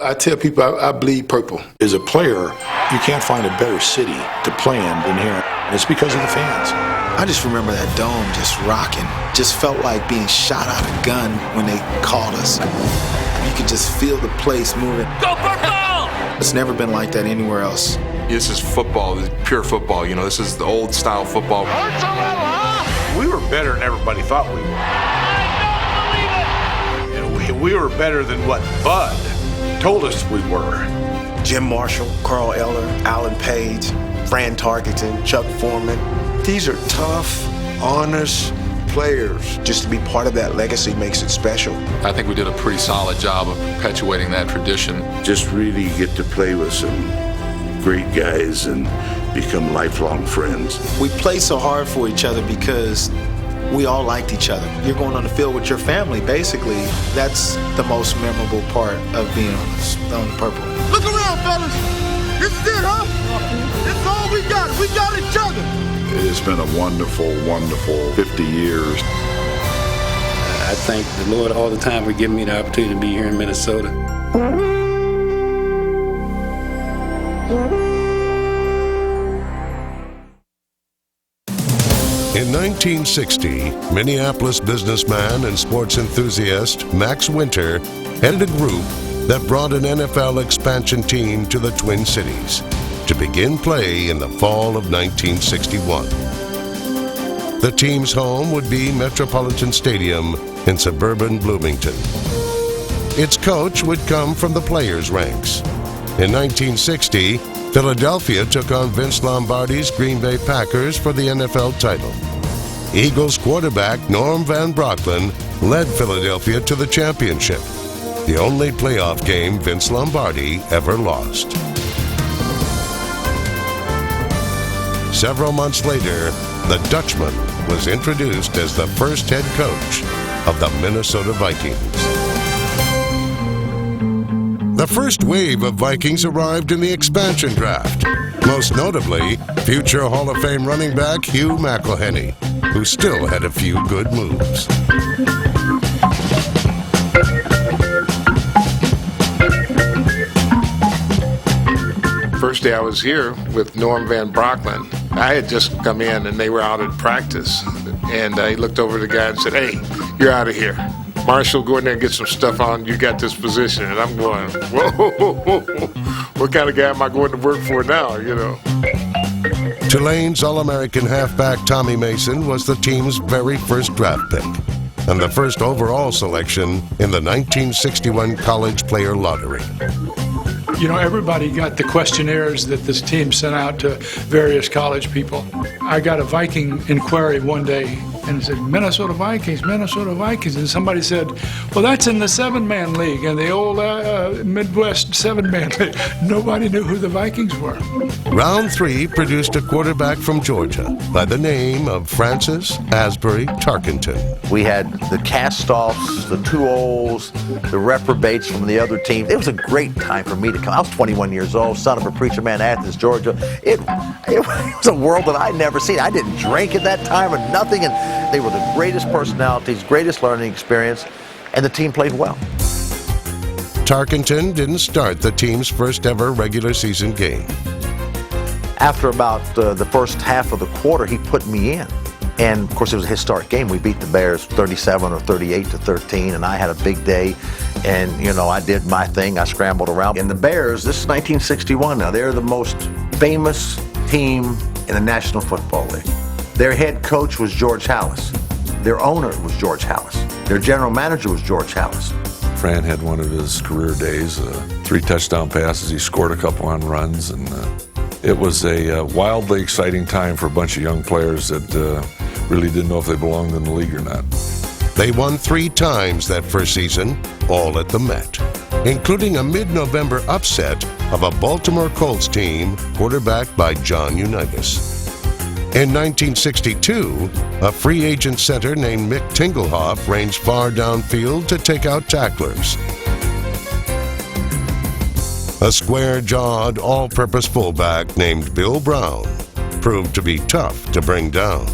I tell people I bleed purple. As a player, you can't find a better city to play in than here. And it's because of the fans. I just remember that dome just rocking. Just felt like being shot out of a gun when they called us. You could just feel the place moving. Go purple! It's never been like that anywhere else. This is football, this is pure football. You know, this is the old style football. We were better than everybody thought we were. I don't believe it! We were better than what Bud told us we were. Jim Marshall, Carl Eller, Alan Page, Fran Tarkenton, Chuck Foreman. These are tough, honest players. Just to be part of that legacy makes it special. I think we did a pretty solid job of perpetuating that tradition. Just really get to play with some great guys and become lifelong friends. We played so hard for each other because we all liked each other. You're going on the field with your family, basically. That's the most memorable part of being on the purple. Look around, fellas. This is it, huh? This is all we got. We got each other. It's been a wonderful, wonderful 50 years. I thank the Lord all the time for giving me the opportunity to be here in Minnesota. In 1960, Minneapolis businessman and sports enthusiast Max Winter headed a group that brought an NFL expansion team to the Twin Cities to begin play in the fall of 1961. The team's home would be Metropolitan Stadium in suburban Bloomington. Its coach would come from the players' ranks. In 1960, Philadelphia took on Vince Lombardi's Green Bay Packers for the NFL title. Eagles quarterback Norm Van Brocklin led Philadelphia to the championship, the only playoff game Vince Lombardi ever lost. Several months later, the Dutchman was introduced as the first head coach of the Minnesota Vikings. The first wave of Vikings arrived in the expansion draft, most notably future Hall of Fame running back Hugh McElhenney, who still had a few good moves. First day I was here with Norm Van Brocklin, I had just come in and they were out at practice. And he looked over at the guy and said, "Hey, you're out of here. Marshall, go in there and get some stuff on. You got this position." And I'm going, whoa, what kind of guy am I going to work for now, you know? Tulane's All-American halfback Tommy Mason was the team's very first draft pick and the first overall selection in the 1961 College Player Lottery. You know, everybody got the questionnaires that this team sent out to various college people. I got a Viking inquiry one day, and it said, Minnesota Vikings, Minnesota Vikings. And somebody said, well, that's in the 7-man league, in the old Midwest 7-man league. Nobody knew who the Vikings were. Round 3 produced a quarterback from Georgia by the name of Francis Asbury Tarkenton. We had the cast-offs, the 2-0s, the reprobates from the other team. It was a great time for me to come. I was 21 years old, son of a preacher man, Athens, Georgia. It was a world that I'd never seen. I didn't drink at that time or nothing, and they were the greatest personalities, greatest learning experience, and the team played well. Tarkenton didn't start the team's first ever regular season game. After about the first half of the quarter, he put me in. And, of course, it was a historic game. We beat the Bears 37 or 38-13, and I had a big day. And, you know, I did my thing. I scrambled around. And the Bears, this is 1961 now, they're the most famous team in the National Football League. Their head coach was George Halas. Their owner was George Halas. Their general manager was George Halas. Fran had one of his career days, 3 touchdown passes. He scored a couple on runs, and it was a wildly exciting time for a bunch of young players that really didn't know if they belonged in the league or not. They won 3 times that first season, all at the Met, including a mid-November upset of a Baltimore Colts team quarterbacked by John Unitas. In 1962, a free agent center named Mick Tingelhoff ranged far downfield to take out tacklers. A square-jawed, all-purpose fullback named Bill Brown proved to be tough to bring down.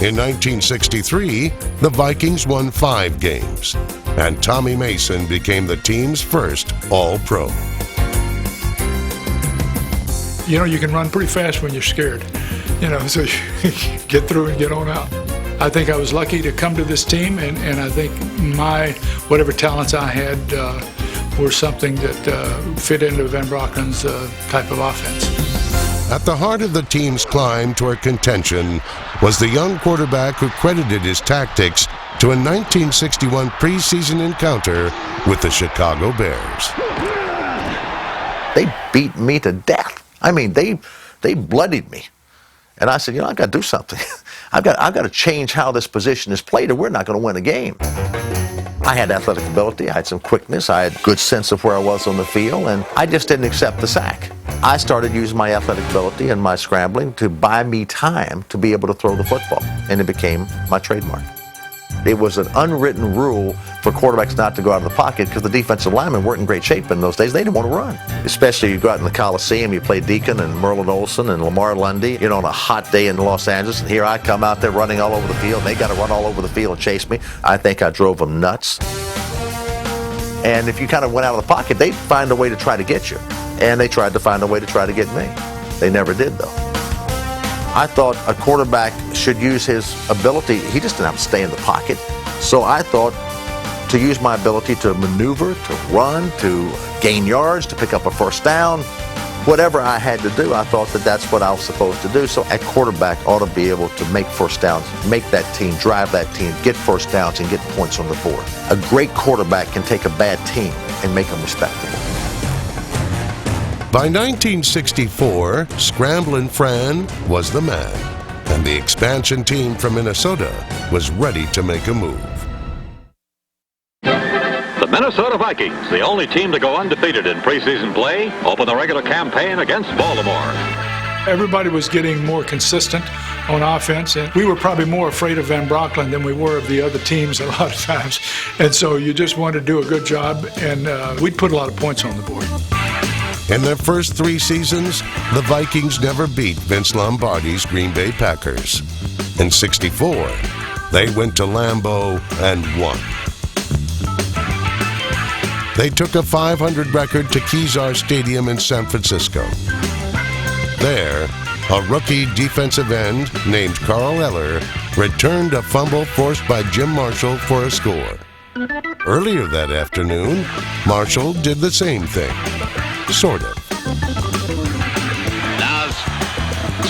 In 1963, the Vikings won 5 games, and Tommy Mason became the team's first All-Pro. You know, you can run pretty fast when you're scared, you know, so you get through and get on out. I think I was lucky to come to this team, and I think whatever talents I had were something that fit into Van Brocklin's type of offense. At the heart of the team's climb toward contention was the young quarterback who credited his tactics to a 1961 preseason encounter with the Chicago Bears. They beat me to death. I mean, they bloodied me. And I said, you know, I've got to do something. I've got to change how this position is played, or we're not going to win a game. I had athletic ability, I had some quickness, I had good sense of where I was on the field, and I just didn't accept the sack. I started using my athletic ability and my scrambling to buy me time to be able to throw the football, and it became my trademark. It was an unwritten rule for quarterbacks not to go out of the pocket because the defensive linemen weren't in great shape in those days. They didn't want to run. Especially you go out in the Coliseum, you play Deacon and Merlin Olsen and Lamar Lundy, you know, on a hot day in Los Angeles, and here I come out there running all over the field, and they got to run all over the field and chase me. I think I drove them nuts. And if you kind of went out of the pocket, they'd find a way to try to get you. And they tried to find a way to try to get me. They never did, though. I thought a quarterback should use his ability. He just didn't have to stay in the pocket. So I thought to use my ability to maneuver, to run, to gain yards, to pick up a first down, whatever I had to do, I thought that that's what I was supposed to do. So a quarterback ought to be able to make first downs, make that team, drive that team, get first downs, and get points on the board. A great quarterback can take a bad team and make them respectable. By 1964, Scramblin' Fran was the man, and the expansion team from Minnesota was ready to make a move. The Minnesota Vikings, the only team to go undefeated in preseason play, open the regular campaign against Baltimore. Everybody was getting more consistent on offense, and we were probably more afraid of Van Brocklin than we were of the other teams a lot of times. And so you just wanted to do a good job, and we'd put a lot of points on the board. In their first 3 seasons, the Vikings never beat Vince Lombardi's Green Bay Packers. In '64, they went to Lambeau and won. They took a .500 record to Kezar Stadium in San Francisco. There, a rookie defensive end named Carl Eller returned a fumble forced by Jim Marshall for a score. Earlier that afternoon, Marshall did the same thing. Sort of. Now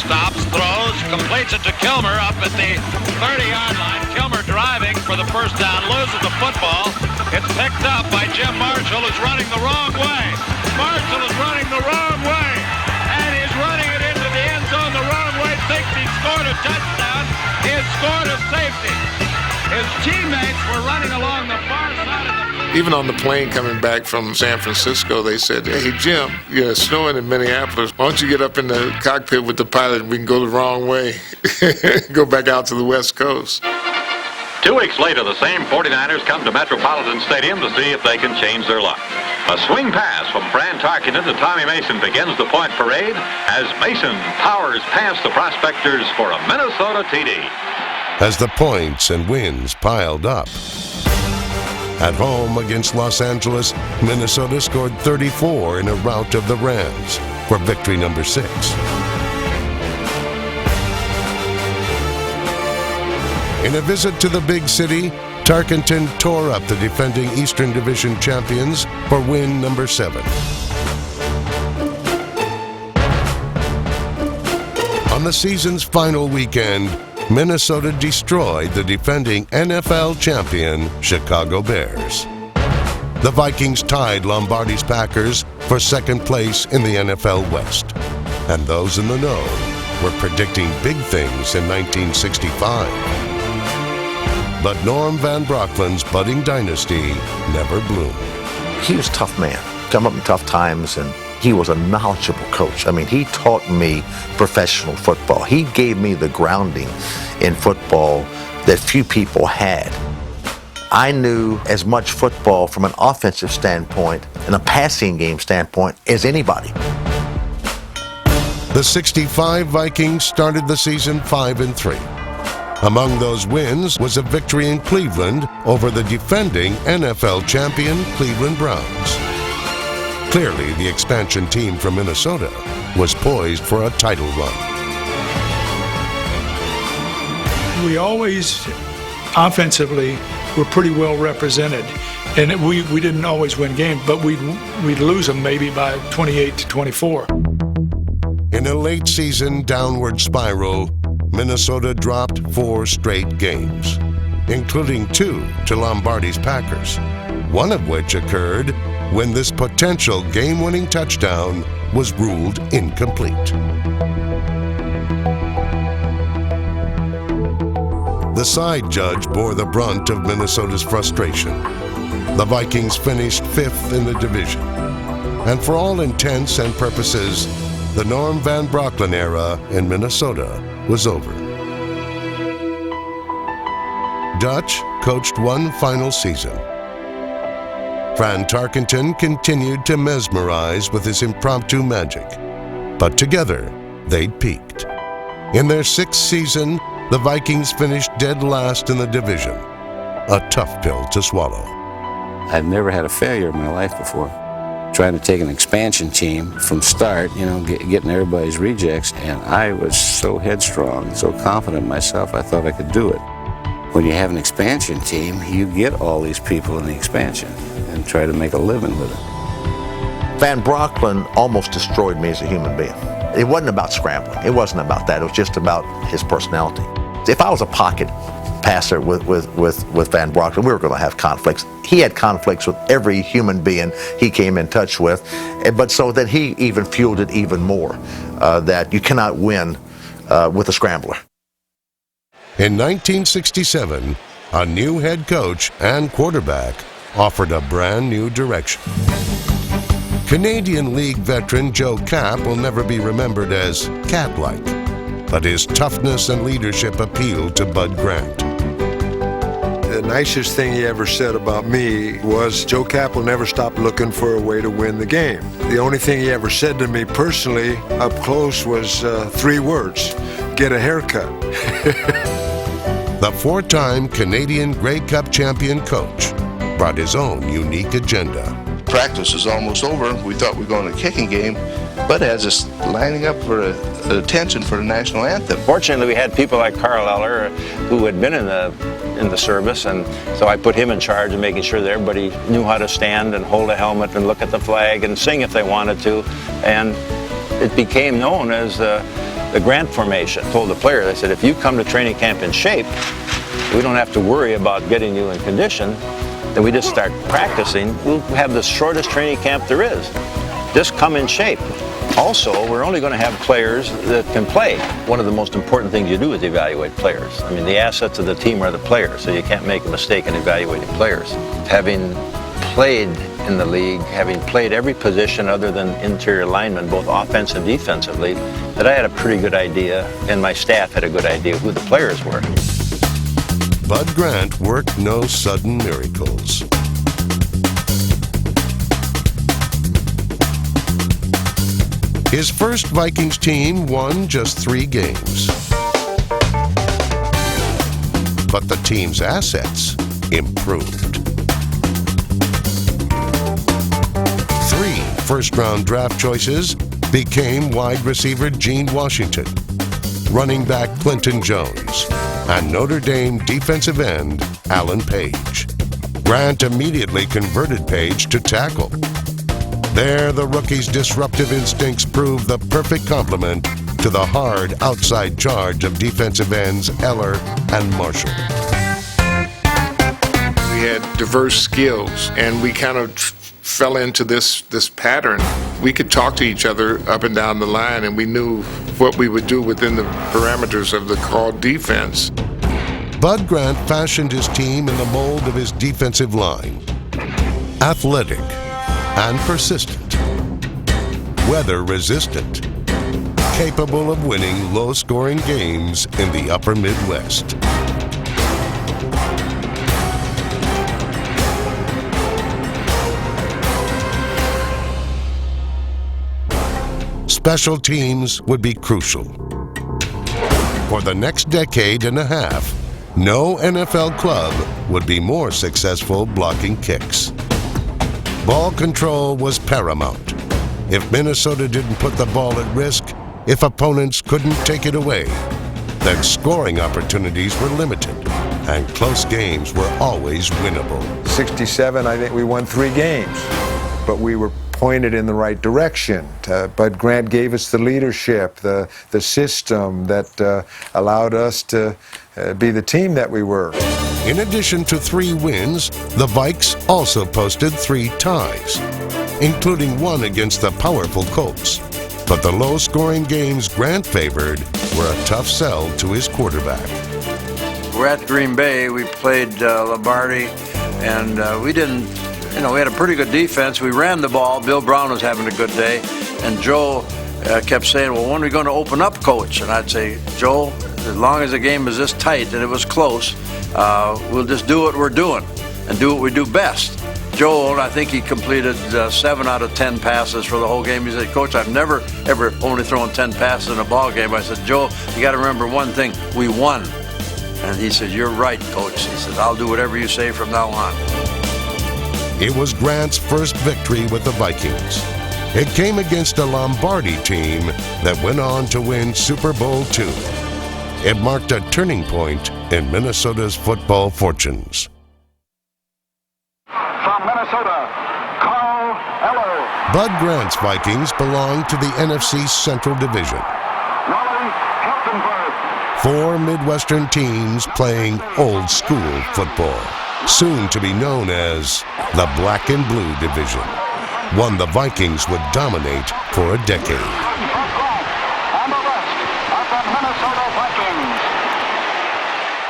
stops, throws, completes it to Kilmer up at the 30-yard line. Kilmer driving for the first down, loses the football. It's picked up by Jim Marshall, who's running the wrong way. Marshall is running the wrong way, and he's running it into the end zone the wrong way. Thinks he scored a touchdown. He has scored a safety. His teammates were running along the far side of the field. Even on the plane coming back from San Francisco, they said, hey, Jim, it's snowing in Minneapolis. Why don't you get up in the cockpit with the pilot and we can go the wrong way, go back out to the West Coast. 2 weeks later, the same 49ers come to Metropolitan Stadium to see if they can change their luck. A swing pass from Fran Tarkenton to Tommy Mason begins the point parade as Mason powers past the prospectors for a Minnesota TD. As the points and wins piled up. At home against Los Angeles, Minnesota scored 34 in a rout of the Rams for victory number 6. In a visit to the big city, Tarkenton tore up the defending Eastern Division champions for win number 7. On the season's final weekend, Minnesota destroyed the defending NFL champion Chicago Bears. The Vikings tied Lombardi's Packers for second place in the NFL West. And those in the know were predicting big things in 1965. But Norm Van Brocklin's budding dynasty never bloomed. He was a tough man, come up in tough times, and he was a knowledgeable coach. I mean, he taught me professional football. He gave me the grounding in football that few people had. I knew as much football from an offensive standpoint and a passing game standpoint as anybody. The '65 Vikings started the season 5-3. Among those wins was a victory in Cleveland over the defending NFL champion Cleveland Browns. Clearly, the expansion team from Minnesota was poised for a title run. We always, offensively, were pretty well represented. And we didn't always win games, but we'd lose them maybe by 28-24. In a late season downward spiral, Minnesota dropped 4 straight games, including 2 to Lombardi's Packers, one of which occurred when this potential game-winning touchdown was ruled incomplete. The side judge bore the brunt of Minnesota's frustration. The Vikings finished 5th in the division, and for all intents and purposes, the Norm Van Brocklin era in Minnesota was over. Dutch coached one final season. Fran Tarkenton continued to mesmerize with his impromptu magic, but together they'd peaked. In their 6th season, the Vikings finished dead last in the division, a tough pill to swallow. I'd never had a failure in my life before. Trying to take an expansion team from start, getting everybody's rejects, and I was so headstrong, so confident in myself, I thought I could do it. When you have an expansion team, you get all these people in the expansion and try to make a living with it. Van Brocklin almost destroyed me as a human being. It wasn't about scrambling. It wasn't about that. It was just about his personality. If I was a pocket passer with Van Brocklin, we were going to have conflicts. He had conflicts with every human being he came in touch with, but so that he even fueled it even more, that you cannot win with a scrambler. In 1967, a new head coach and quarterback offered a brand new direction. Canadian League veteran Joe Kapp will never be remembered as cat-like, but his toughness and leadership appealed to Bud Grant. The nicest thing he ever said about me was, Joe Kapp will never stop looking for a way to win the game. The only thing he ever said to me personally up close was 3 words: get a haircut. The 4-time Canadian Grey Cup champion coach brought his own unique agenda. Practice was almost over. We thought we were going to a kicking game. Bud has us lining up for attention for the national anthem. Fortunately, we had people like Carl Eller who had been in the service, and so I put him in charge of making sure that everybody knew how to stand and hold a helmet and look at the flag and sing if they wanted to. And it became known as the Grant formation. I told the players, I said, if you come to training camp in shape, we don't have to worry about getting you in condition. Then we just start practicing. We'll have the shortest training camp there is. Just come in shape. Also, we're only going to have players that can play. One of the most important things you do is evaluate players. I mean, the assets of the team are the players, so you can't make a mistake in evaluating players. Having played in the league, having played every position other than interior lineman, both offense and defensively, that I had a pretty good idea, and my staff had a good idea who the players were. Bud Grant worked no sudden miracles. His first Vikings team won just 3 games. But the team's assets improved. 3 first-round draft choices became wide receiver Gene Washington, running back Clinton Jones, and Notre Dame defensive end Alan Page. Grant immediately converted Page to tackle. There, the rookie's disruptive instincts proved the perfect complement to the hard outside charge of defensive ends Eller and Marshall. We had diverse skills, and we kind of fell into this pattern. We could talk to each other up and down the line, and we knew what we would do within the parameters of the called defense. Bud Grant fashioned his team in the mold of his defensive line. Athletic and persistent, weather-resistant, capable of winning low-scoring games in the upper Midwest. Special teams would be crucial. For the next decade and a half, no NFL club would be more successful blocking kicks. Ball control was paramount. If Minnesota didn't put the ball at risk, if opponents couldn't take it away, then scoring opportunities were limited, and close games were always winnable. 67, I think we won 3 games, but we were pointed in the right direction. Bud Grant gave us the leadership, the system that allowed us to be the team that we were. In addition to 3 wins, the Vikes also posted 3 ties, including one against the powerful Colts. But the low-scoring games Grant favored were a tough sell to his quarterback. We're at Green Bay. We played Lombardi, and we didn't, we had a pretty good defense. We ran the ball. Bill Brown was having a good day, and Joe kept saying, well, when are we going to open up, Coach? And I'd say, Joe, as long as the game is this tight and it was close, we'll just do what we're doing and do what we do best. Joe, I think he completed 7 out of 10 passes for the whole game. He said, Coach, I've never, ever only thrown 10 passes in a ball game. I said, Joe, you got to remember one thing, we won. And he said, you're right, Coach. He said, I'll do whatever you say from now on. It was Grant's first victory with the Vikings. It came against a Lombardi team that went on to win Super Bowl II. It marked a turning point in Minnesota's football fortunes. From Minnesota, Carl Eller. Bud Grant's Vikings belonged to the NFC Central Division. 4 Midwestern teams playing old school football, soon to be known as the Black and Blue Division, one the Vikings would dominate for a decade.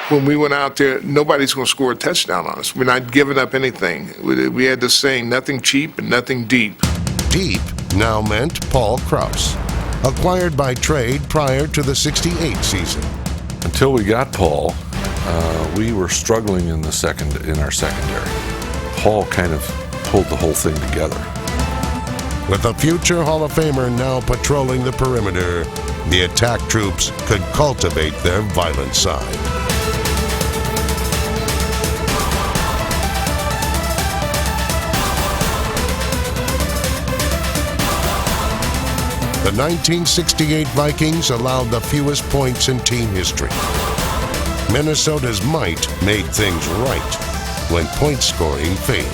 When we went out there, nobody's going to score a touchdown on us. We're not giving up anything. We had this saying, nothing cheap and nothing deep. Deep now meant Paul Krause, acquired by trade prior to the '68 season. Until we got Paul, we were struggling in our secondary. Paul kind of pulled the whole thing together. With a future Hall of Famer now patrolling the perimeter, the attack troops could cultivate their violent side. The 1968 Vikings allowed the fewest points in team history. Minnesota's might made things right when point scoring failed.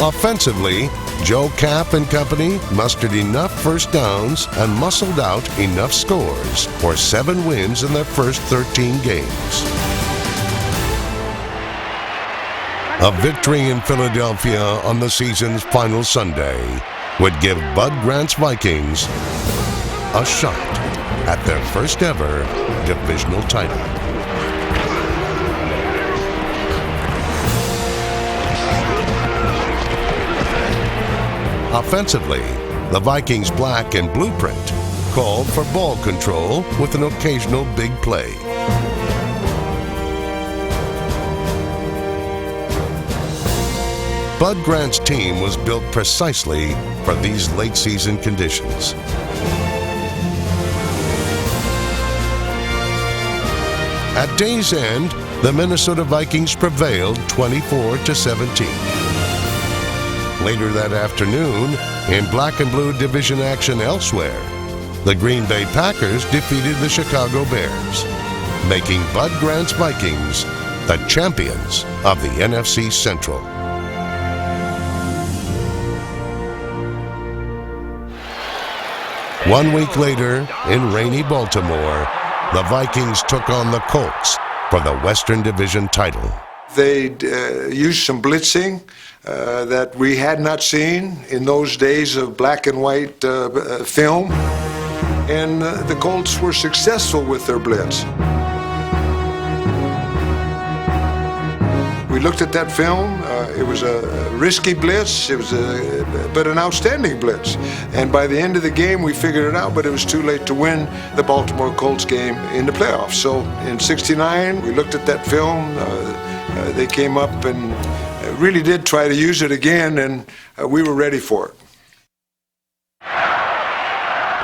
Offensively, Joe Kapp and company mustered enough first downs and muscled out enough scores for 7 wins in their first 13 games. A victory in Philadelphia on the season's final Sunday would give Bud Grant's Vikings a shot at their first ever divisional title. Offensively, the Vikings' black and blueprint called for ball control with an occasional big play. Bud Grant's team was built precisely for these late-season conditions. At day's end, the Minnesota Vikings prevailed 24-17. Later that afternoon, in black and blue division action elsewhere, the Green Bay Packers defeated the Chicago Bears, making Bud Grant's Vikings the champions of the NFC Central. One week later, in rainy Baltimore, the Vikings took on the Colts for the Western Division title. They used some blitzing that we had not seen in those days of black and white film, and the Colts were successful with their blitz. We looked at that film. It was a risky blitz. It was but an outstanding blitz. And by the end of the game, we figured it out, but it was too late to win the Baltimore Colts game in the playoffs. So in '69, we looked at that film. They came up and really did try to use it again, and we were ready for it.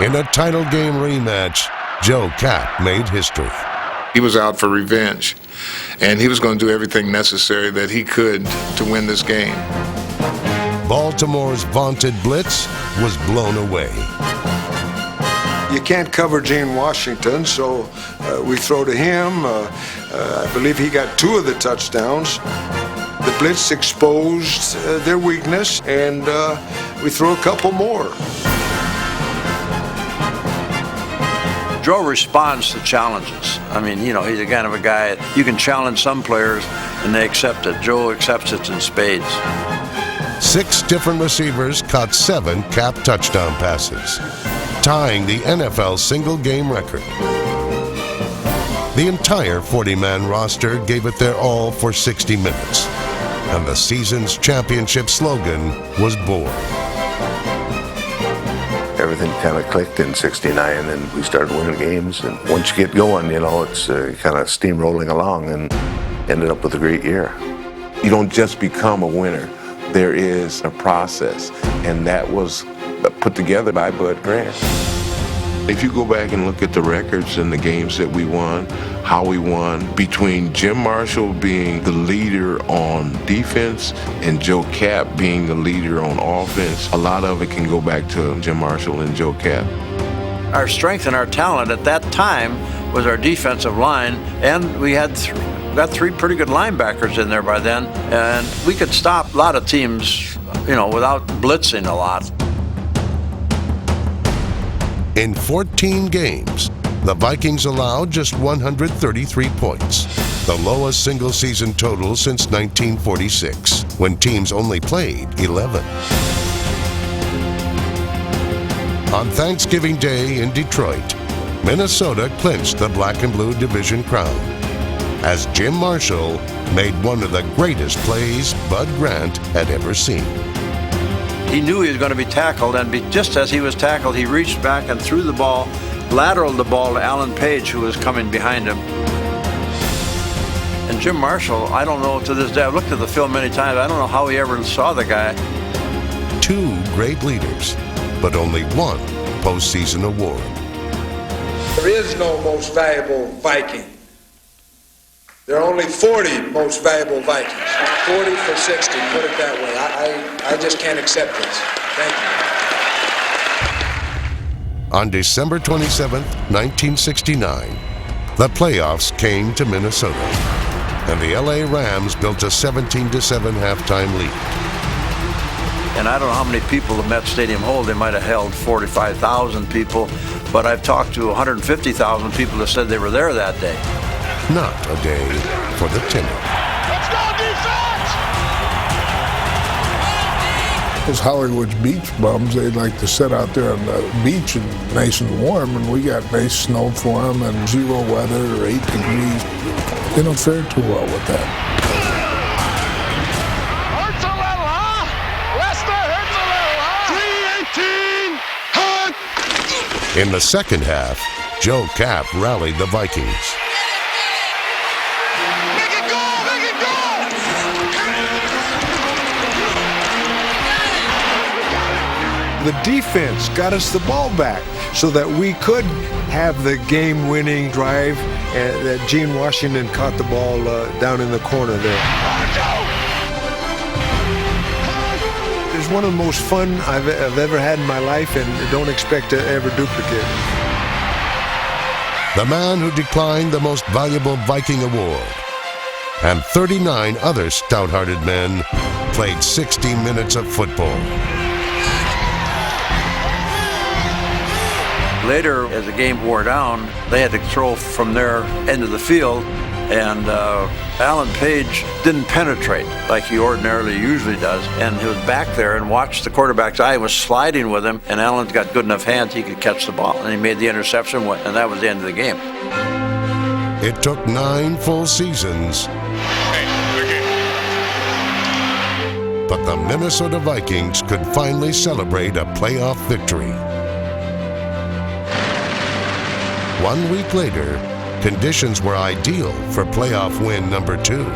In a title game rematch, Joe Kapp made history. He was out for revenge, and he was going to do everything necessary that he could to win this game. Baltimore's vaunted blitz was blown away. You can't cover Gene Washington, so we throw to him. I believe he got 2 of the touchdowns. The blitz exposed their weakness, and we throw a couple more. Joe responds to challenges. I mean, you know, he's the kind of a guy, you can challenge some players and they accept it. Joe accepts it in spades. 6 different receivers caught 7 Kapp touchdown passes, tying the NFL single-game record. The entire 40-man roster gave it their all for 60 minutes, and the season's championship slogan was born. Everything kind of clicked in '69, and we started winning games. And once you get going, you know, it's kind of steamrolling along, and ended up with a great year. You don't just become a winner. There is a process, and that was put together by Bud Grant. If you go back and look at the records and the games that we won, how we won, between Jim Marshall being the leader on defense and Joe Kapp being the leader on offense, a lot of it can go back to Jim Marshall and Joe Kapp. Our strength and our talent at that time was our defensive line, and we had got 3 pretty good linebackers in there by then, and we could stop a lot of teams, you know, without blitzing a lot. In 14 games, the Vikings allowed just 133 points, the lowest single-season total since 1946, when teams only played 11. On Thanksgiving Day in Detroit, Minnesota clinched the Black and Blue Division crown, as Jim Marshall made one of the greatest plays Bud Grant had ever seen. He knew he was going to be tackled, and just as he was tackled, he reached back and threw the ball, lateraled the ball to Alan Page, who was coming behind him. And Jim Marshall, I don't know to this day, I've looked at the film many times, I don't know how he ever saw the guy. 2 great leaders, but only 1 postseason award. There is no most valuable Viking. There are only 40 most valuable Vikings. 40 for 60, put it that way. I just can't accept this. Thank you. On December 27, 1969, the playoffs came to Minnesota, and the LA Rams built a 17-7 halftime lead. And I don't know how many people the Met Stadium hold. They might have held 45,000 people, but I've talked to 150,000 people that said they were there that day. Not a day for the timid. Let's go, defense! Those Hollywood beach bums, they like to sit out there on the beach and nice and warm, and we got nice snow for them and 0 weather or 8 degrees. They don't fare too well with that. Hurts a little, huh? Lester hurts a little, huh? 3-18, hurt! In the second half, Joe Kapp rallied the Vikings. The defense got us the ball back so that we could have the game-winning drive, and that Gene Washington caught the ball down in the corner there. It's one of the most fun I've ever had in my life, and don't expect to ever duplicate. The man who declined the most valuable Viking award, and 39 other stout-hearted men played 60 minutes of football. Later, as the game wore down, they had to throw from their end of the field, and Alan Page didn't penetrate like he ordinarily usually does, and he was back there and watched the quarterback's eye, was sliding with him, and Alan's got good enough hands he could catch the ball, and he made the interception, and that was the end of the game. It took 9 full seasons, but the Minnesota Vikings could finally celebrate a playoff victory. 1 week later, conditions were ideal for playoff win number 2.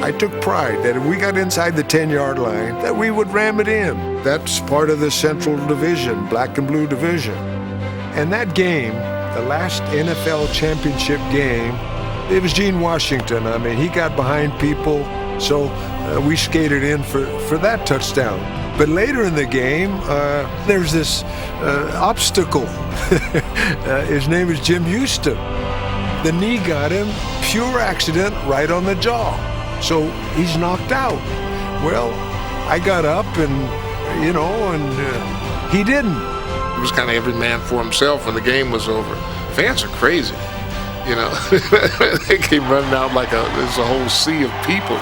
I took pride that if we got inside the 10-yard line, that we would ram it in. That's part of the Central Division, black and blue division. And that game, the last NFL championship game, it was Gene Washington. I mean, he got behind people, so we skated in for that touchdown. But later in the game, there's this obstacle. His name is Jim Houston. The knee got him, pure accident, right on the jaw. So he's knocked out. Well, I got up and, he didn't. It was kind of every man for himself when the game was over. Fans are crazy, They came running out like there's a whole sea of people.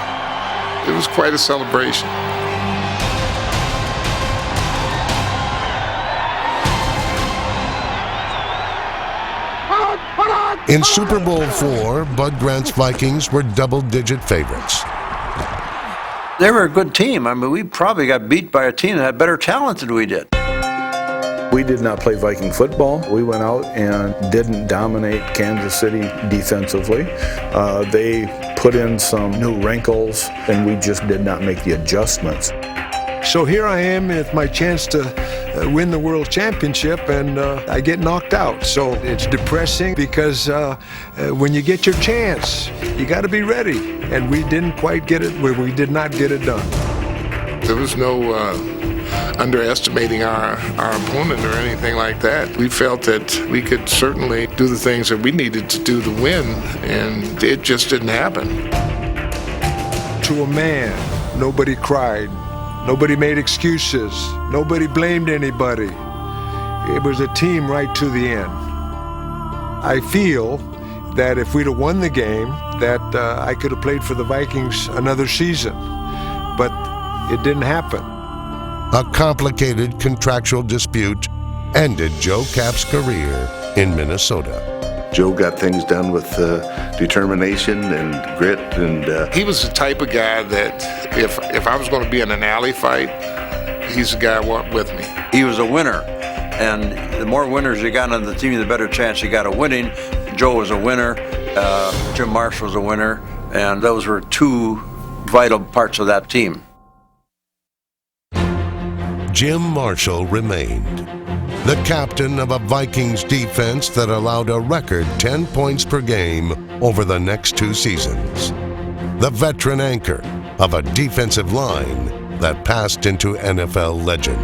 It was quite a celebration. In Super Bowl IV, Bud Grant's Vikings were double-digit favorites. They were a good team. I mean, we probably got beat by a team that had better talent than we did. We did not play Viking football. We went out and didn't dominate Kansas City defensively. They put in some new wrinkles, and we just did not make the adjustments. So here I am with my chance to win the world championship, and I get knocked out. So it's depressing because when you get your chance, you got to be ready. And we didn't quite get it, we did not get it done. There was no underestimating our opponent or anything like that. We felt that we could certainly do the things that we needed to do to win, and it just didn't happen. To a man, nobody cried. Nobody made excuses. Nobody blamed anybody. It was a team right to the end. I feel that if we'd have won the game, that I could have played for the Vikings another season. But it didn't happen. A complicated contractual dispute ended Joe Cap's career in Minnesota. Joe got things done with determination and grit, and he was the type of guy that if I was going to be in an alley fight, he's the guy I want with me. He was a winner, and the more winners you got on the team, the better chance you got of winning. Joe was a winner, Jim Marshall was a winner, and those were two vital parts of that team. Jim Marshall remained the captain of a Vikings defense that allowed a record 10 points per game over the next 2 seasons. The veteran anchor of a defensive line that passed into NFL legend.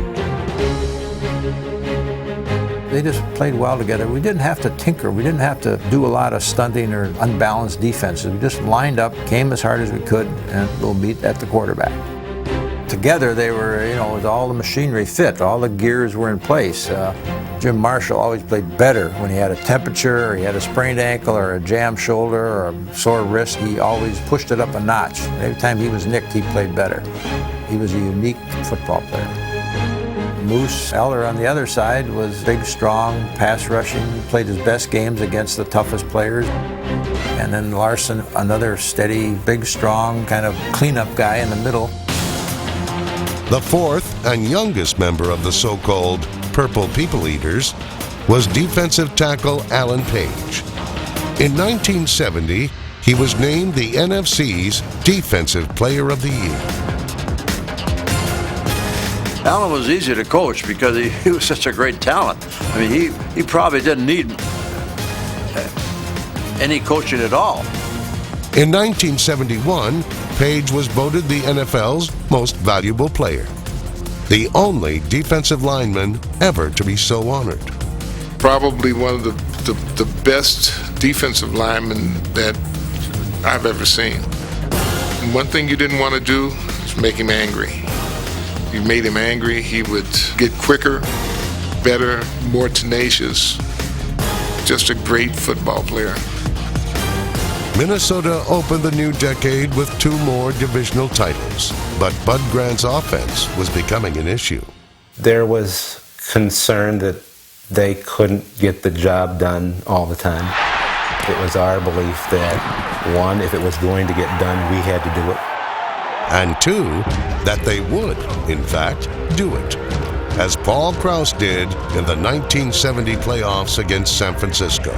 They just played well together. We didn't have to tinker. We didn't have to do a lot of stunting or unbalanced defenses. We just lined up, came as hard as we could, and we'll beat at the quarterback. Together they were, with all the machinery fit, all the gears were in place. Jim Marshall always played better when he had a temperature, or he had a sprained ankle, or a jammed shoulder, or a sore wrist. He always pushed it up a notch. Every time he was nicked, he played better. He was a unique football player. Moose Eller on the other side was big, strong, pass rushing, played his best games against the toughest players. And then Larson, another steady, big, strong, kind of cleanup guy in the middle. The fourth and youngest member of the so-called Purple People Eaters was defensive tackle Alan Page. In 1970, he was named the NFC's Defensive Player of the Year. Alan was easy to coach because he was such a great talent. I mean, he probably didn't need any coaching at all. In 1971, Page was voted the NFL's most valuable player, the only defensive lineman ever to be so honored. Probably one of the best defensive linemen that I've ever seen. And one thing you didn't want to do is make him angry. You made him angry, he would get quicker, better, more tenacious. Just a great football player. Minnesota opened the new decade with 2 more divisional titles, but Bud Grant's offense was becoming an issue. There was concern that they couldn't get the job done all the time. It was our belief that, 1, if it was going to get done, we had to do it. And 2, that they would, in fact, do it, as Paul Krause did in the 1970 playoffs against San Francisco.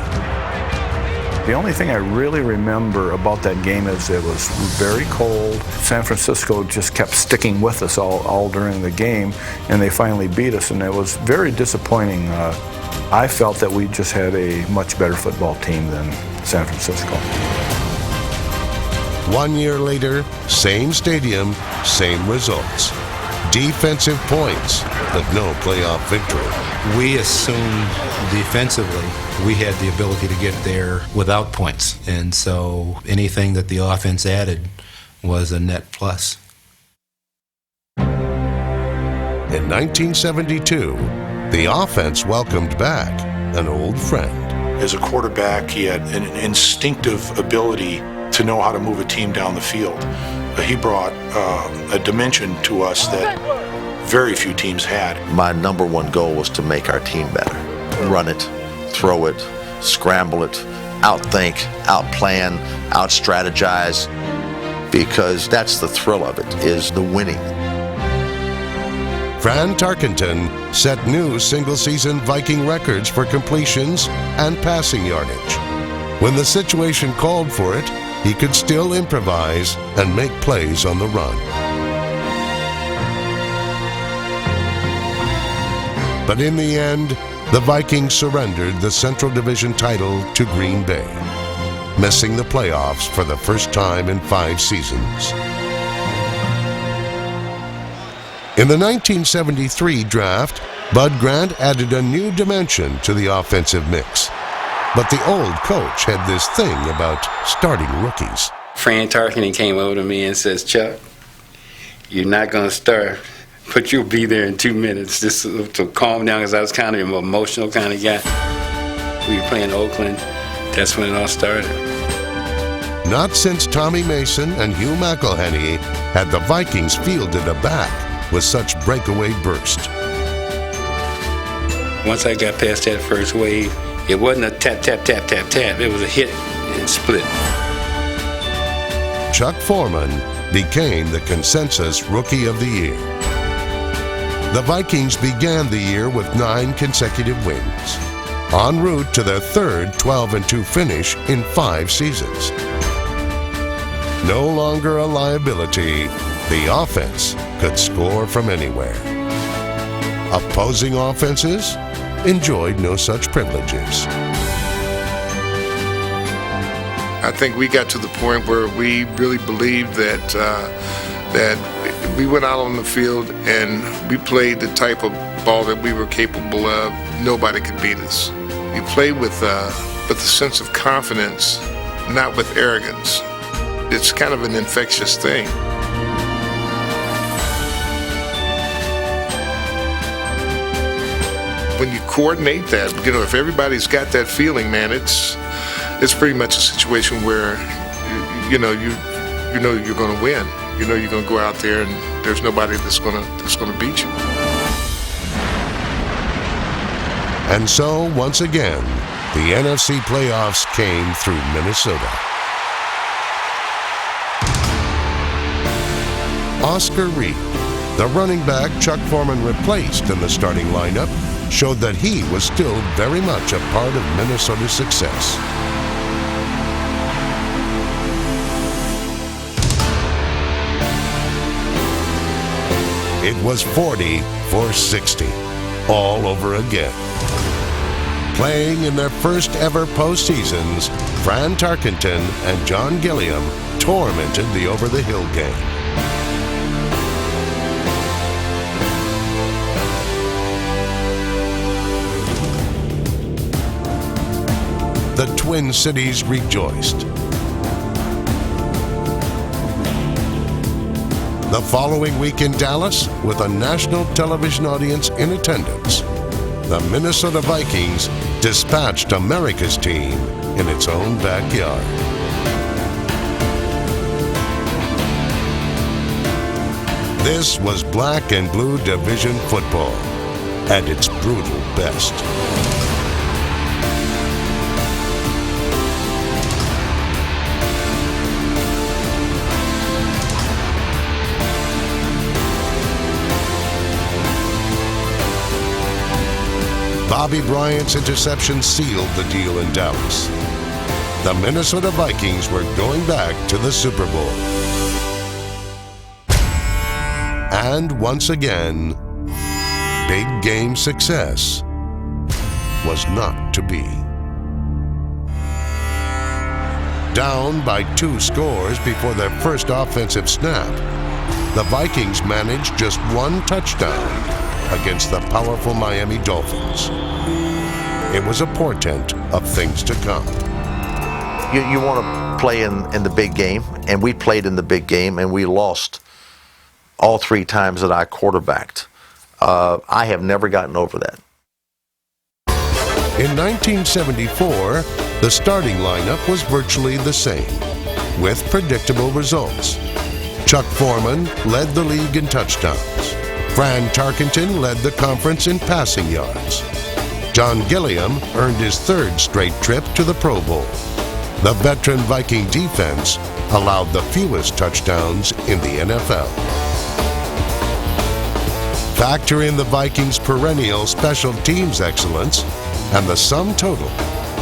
The only thing I really remember about that game is it was very cold. San Francisco just kept sticking with us all during the game, and they finally beat us, and it was very disappointing. I felt that we just had a much better football team than San Francisco. 1 year later, same stadium, same results. Defensive points, but no playoff victory. We assumed defensively we had the ability to get there without points. And so anything that the offense added was a net plus. In 1972, the offense welcomed back an old friend. As a quarterback, he had an instinctive ability to know how to move a team down the field. He brought a dimension to us that very few teams had. My number one goal was to make our team better. Run it, throw it, scramble it, outthink, outplan, outstrategize, because that's the thrill of it, is the winning. Fran Tarkenton set new single-season Viking records for completions and passing yardage. When the situation called for it, he could still improvise and make plays on the run. But in the end, the Vikings surrendered the Central Division title to Green Bay, missing the playoffs for the first time in 5 seasons. In the 1973 draft, Bud Grant added a new dimension to the offensive mix. But the old coach had this thing about starting rookies. Fran Tarkenton came over to me and says, "Chuck, you're not going to start, but you'll be there in 2 minutes," just to calm down, because I was kind of an emotional kind of guy. We were playing Oakland. That's when it all started. Not since Tommy Mason and Hugh McElhenney had the Vikings fielded a back with such breakaway burst. Once I got past that first wave, it wasn't a tap, tap, tap, tap, tap. It was a hit and split. Chuck Foreman became the consensus Rookie of the Year. The Vikings began the year with 9 consecutive wins, en route to their third 12-2 finish in 5 seasons. No longer a liability, the offense could score from anywhere. Opposing offenses enjoyed no such privileges. I think we got to the point where we really believed that we went out on the field and we played the type of ball that we were capable of. Nobody could beat us. You play with a sense of confidence, not with arrogance. It's kind of an infectious thing. When you coordinate that, if everybody's got that feeling, man, it's pretty much a situation where you know you're going to win. You know you're going to go out there and there's nobody that's going to beat you. And so once again, the NFC playoffs came through Minnesota. Oscar Reed, the running back Chuck Foreman replaced in the starting lineup, showed that he was still very much a part of Minnesota's success. It was 40 for 60, all over again. Playing in their first ever postseasons, Fran Tarkenton and John Gilliam tormented the over-the-hill gang. The Twin Cities rejoiced. The following week in Dallas, with a national television audience in attendance, the Minnesota Vikings dispatched America's team in its own backyard. This was black and blue division football at its brutal best. Bobby Bryant's interception sealed the deal in Dallas. the Minnesota Vikings were going back to the Super Bowl. And once again, big game success was not to be. Down by 2 scores before their first offensive snap, the Vikings managed just 1 touchdown against the powerful Miami Dolphins. It was a portent of things to come. You want to play in the big game, and we played in the big game, and we lost all 3 times that I quarterbacked. I have never gotten over that. In 1974, the starting lineup was virtually the same, with predictable results. Chuck Foreman led the league in touchdowns. Fran Tarkenton led the conference in passing yards. John Gilliam earned his 3rd straight trip to the Pro Bowl. The veteran Viking defense allowed the fewest touchdowns in the NFL. Factor in the Vikings' perennial special teams excellence, and the sum total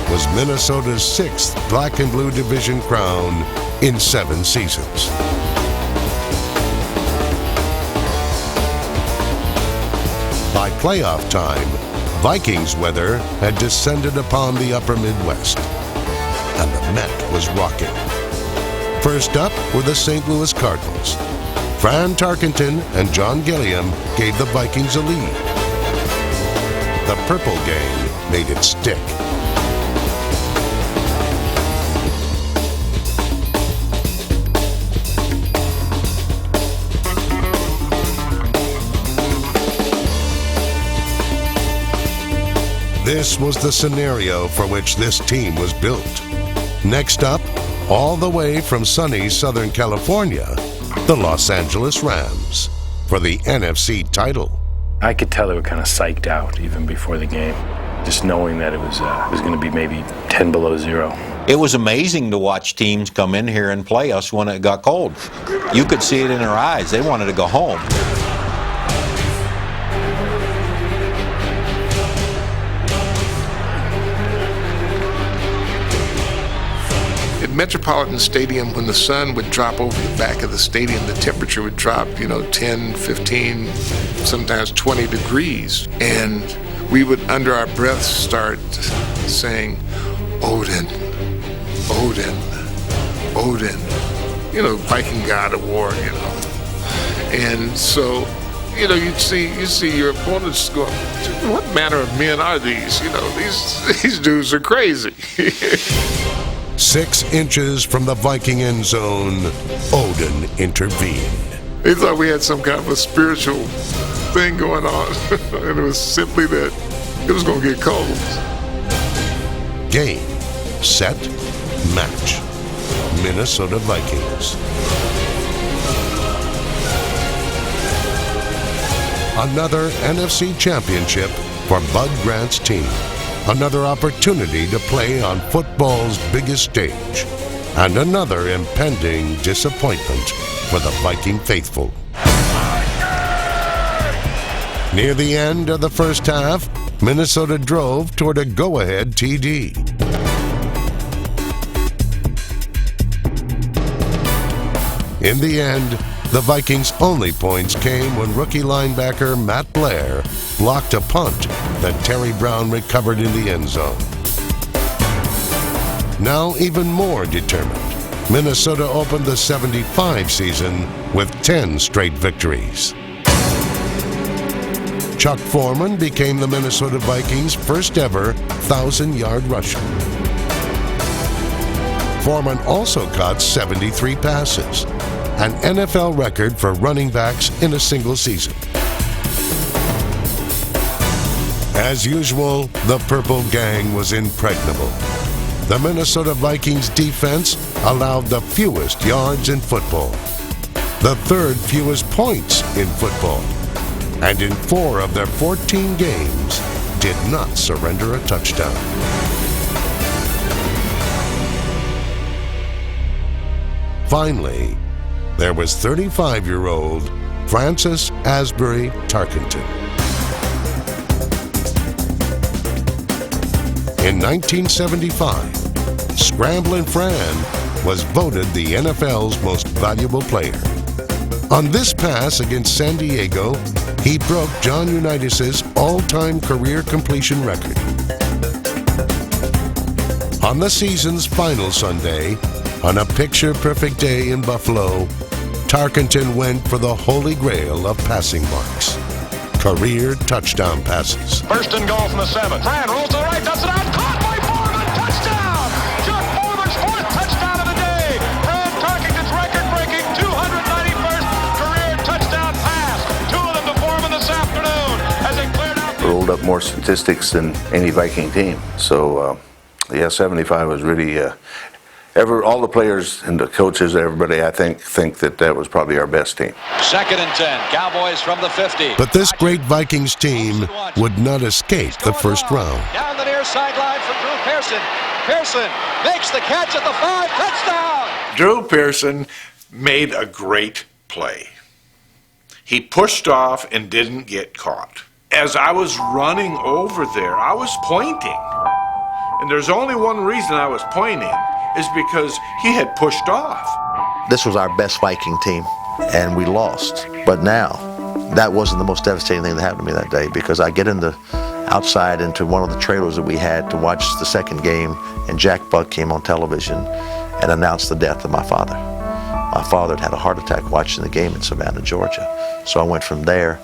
was Minnesota's 6th Black and Blue Division crown in 7 seasons. By playoff time, Vikings weather had descended upon the upper Midwest, and the Met was rocking. First up were the St. Louis Cardinals. Fran Tarkenton and John Gilliam gave the Vikings a lead. The Purple Gang made it stick. This was the scenario for which this team was built. Next up, all the way from sunny Southern California, the Los Angeles Rams for the NFC title. I could tell they were kind of psyched out even before the game, just knowing that it was going to be maybe 10 below 0. It was amazing to watch teams come in here and play us when it got cold. You could see it in their eyes. They wanted to go home. Metropolitan Stadium, when the sun would drop over the back of the stadium, the temperature would drop, 10, 15, sometimes 20 degrees. And we would, under our breath, start saying, Odin, Odin, Odin. Viking god of war, And so, you'd see your opponents go, what manner of men are these? These dudes are crazy. 6 inches from the Viking end zone, Odin intervened. They thought we had some kind of a spiritual thing going on, and it was simply that it was going to get cold. Game, set, match. Minnesota Vikings. Another NFC championship for Bud Grant's team. Another opportunity to play on football's biggest stage, and another impending disappointment for the Viking faithful. Near the end of the first half, Minnesota drove toward a go-ahead TD. In the end, the Vikings' only points came when rookie linebacker Matt Blair blocked a punt that Terry Brown recovered in the end zone. Now even more determined, Minnesota opened the '75 season with 10 straight victories. Chuck Foreman became the Minnesota Vikings' first ever 1,000-yard rusher. Foreman also caught 73 passes, an NFL record for running backs in a single season. As usual, the Purple Gang was impregnable. The Minnesota Vikings defense allowed the fewest yards in football, the 3rd fewest points in football, and in 4 of their 14 games did not surrender a touchdown. Finally, there was 35-year-old Francis Asbury Tarkenton. In 1975, Scramblin' Fran was voted the NFL's most valuable player. On this pass against San Diego, he broke John Unitas's all-time career completion record. On the season's final Sunday, on a picture-perfect day in Buffalo, Tarkenton went for the holy grail of passing marks. Career touchdown passes. First and goal from the 7. Fran rolls to the right, ducks it out, caught by Foreman, touchdown! Chuck Foreman's 4th touchdown of the day. Fran Tarkenton's record-breaking 291st career touchdown pass. 2 of them to Foreman this afternoon as they cleared out. Rolled up more statistics than any Viking team. So, 75 was really, all the players and the coaches, everybody, I think that was probably our best team. 2nd and 10, Cowboys from the 50. But this great Vikings team would not escape the first round. Down the near sideline for Drew Pearson. Pearson makes the catch at the 5, touchdown! Drew Pearson made a great play. He pushed off and didn't get caught. As I was running over there, I was pointing. And there's only one reason I was pointing, is because he had pushed off. This was our best Viking team, and we lost. But now, that wasn't the most devastating thing that happened to me that day, because I get outside into one of the trailers that we had to watch the second game, and Jack Buck came on television and announced the death of my father. My father had had a heart attack watching the game in Savannah, Georgia. So I went from there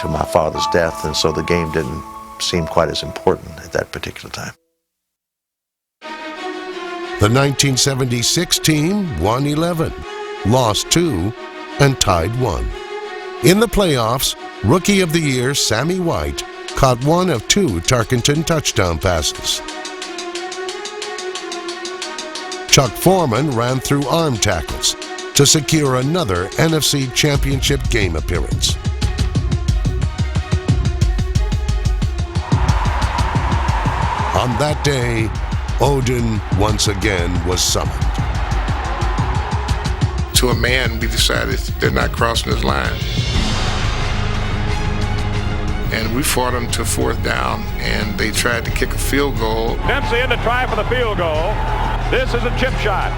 to my father's death, and so the game didn't seem quite as important at that particular time. The 1976 team won 11, lost 2, and tied 1. In the playoffs, Rookie of the Year Sammy White caught 1 of 2 Tarkenton touchdown passes. Chuck Foreman ran through arm tackles to secure another NFC Championship game appearance. On that day, Odin once again was summoned. To a man, we decided they're not crossing his line. And we fought them to 4th down, and they tried to kick a field goal. Dempsey in to try for the field goal. This is a chip shot.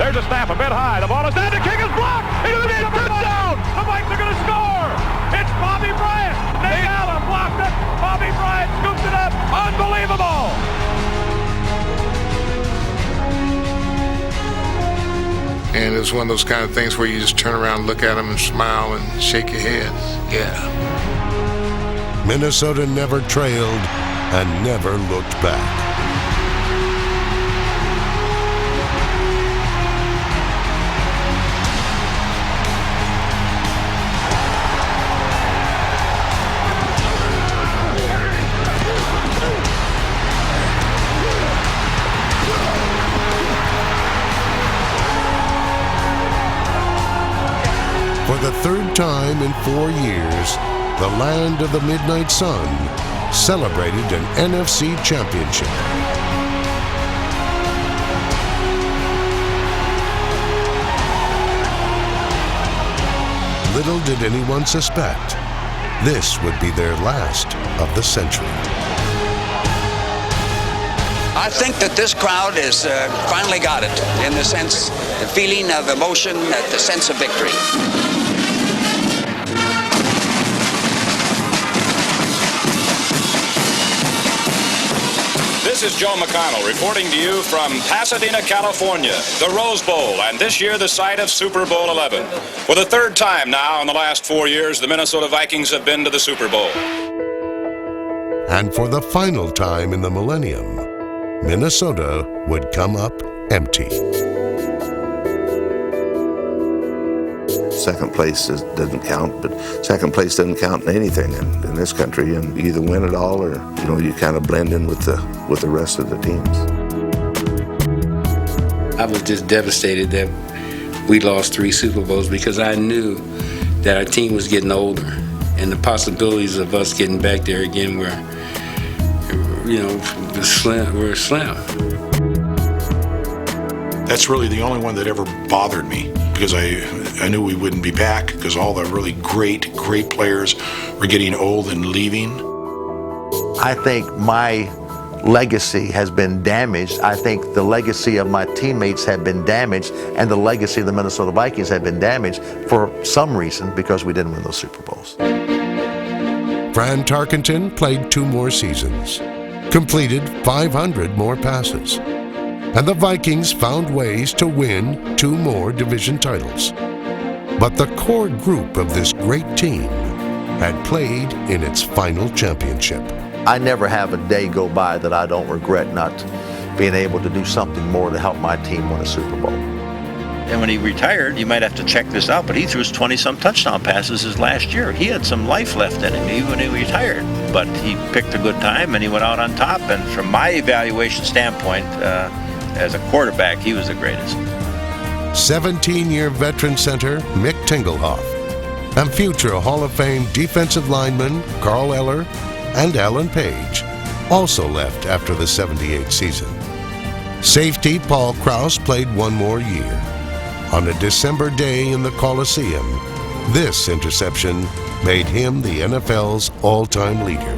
There's a snap a bit high. The ball is down. The kick is blocked. Into the end. Touchdown. The Vikings are going to score. It's Bobby Bryant. Nate Allen blocked it. Bobby Bryant scoops it up. Unbelievable. And it was one of those kind of things where you just turn around, look at them, and smile and shake your head. Yeah. Minnesota never trailed and never looked back. For the 3rd time in 4 years, the land of the Midnight Sun celebrated an NFC championship. Little did anyone suspect, this would be their last of the century. I think that this crowd has finally got it, in the sense, the feeling of emotion, the sense of victory. This is Joe McConnell reporting to you from Pasadena, California, the Rose Bowl, and this year the site of Super Bowl 11. For the 3rd time now in the last 4 years, the Minnesota Vikings have been to the Super Bowl. And for the final time in the millennium, Minnesota would come up empty. Second place doesn't count, but second place doesn't count in anything in this country. And you either win it all, or you kind of blend in with the rest of the teams. I was just devastated that we lost 3 Super Bowls, because I knew that our team was getting older, and the possibilities of us getting back there again were slim. That's really the only one that ever bothered me, because I knew we wouldn't be back, because all the really great players were getting old and leaving. I think my legacy has been damaged. I think the legacy of my teammates have been damaged, and the legacy of the Minnesota Vikings have been damaged for some reason because we didn't win those Super Bowls. Fran Tarkenton played 2 more seasons, completed 500 more passes, and the Vikings found ways to win 2 more division titles. But the core group of this great team had played in its final championship. I never have a day go by that I don't regret not being able to do something more to help my team win a Super Bowl. And when he retired, you might have to check this out, but he threw 20-some touchdown passes his last year. He had some life left in him even when he retired. But he picked a good time and he went out on top. And from my evaluation standpoint, as a quarterback, he was the greatest. 17-year veteran center Mick Tingelhoff and future Hall of Fame defensive linemen Carl Eller and Alan Page also left after the '78 season. Safety Paul Krause played 1 more year. On a December day in the Coliseum, this interception made him the NFL's all-time leader.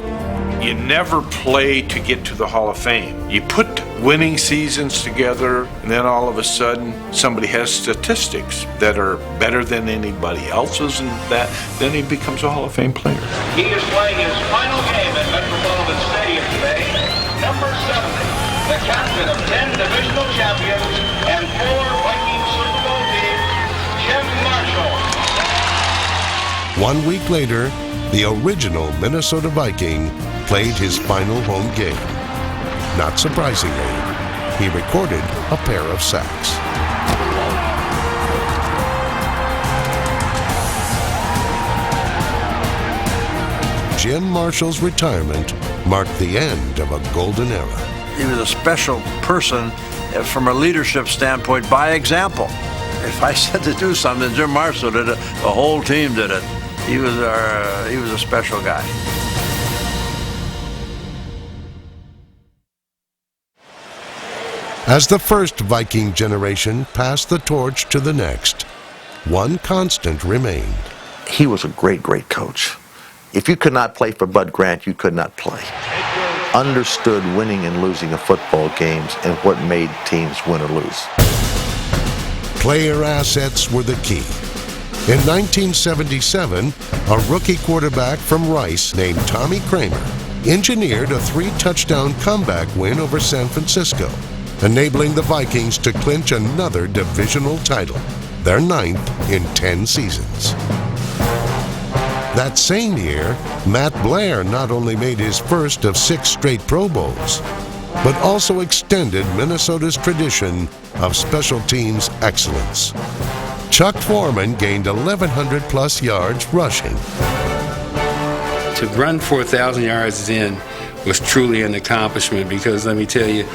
You never play to get to the Hall of Fame. You put winning seasons together, and then all of a sudden, somebody has statistics that are better than anybody else's, and then he becomes a Hall of Fame player. He is playing his final game at Metropolitan Stadium today. Number 70, the captain of 10 divisional champions and 4 Vikings Super Bowl teams, Jim Marshall. 1 week later, the original Minnesota Viking played his final home game. Not surprisingly, he recorded a pair of sacks. Jim Marshall's retirement marked the end of a golden era. He was a special person from a leadership standpoint by example. If I said to do something, Jim Marshall did it, the whole team did it. He was a special guy. As the first Viking generation passed the torch to the next, one constant remained. He was a great, great coach. If you could not play for Bud Grant, you could not play. Understood winning and losing of football games and what made teams win or lose. Player assets were the key. In 1977, a rookie quarterback from Rice named Tommy Kramer engineered a 3-touchdown comeback win over San Francisco, enabling the Vikings to clinch another divisional title, their 9th in 10 seasons. That same year, Matt Blair not only made his first of 6 straight Pro Bowls, but also extended Minnesota's tradition of special teams excellence. Chuck Foreman gained 1,100-plus yards rushing. To run for 1,000 yards in was truly an accomplishment because, let me tell you,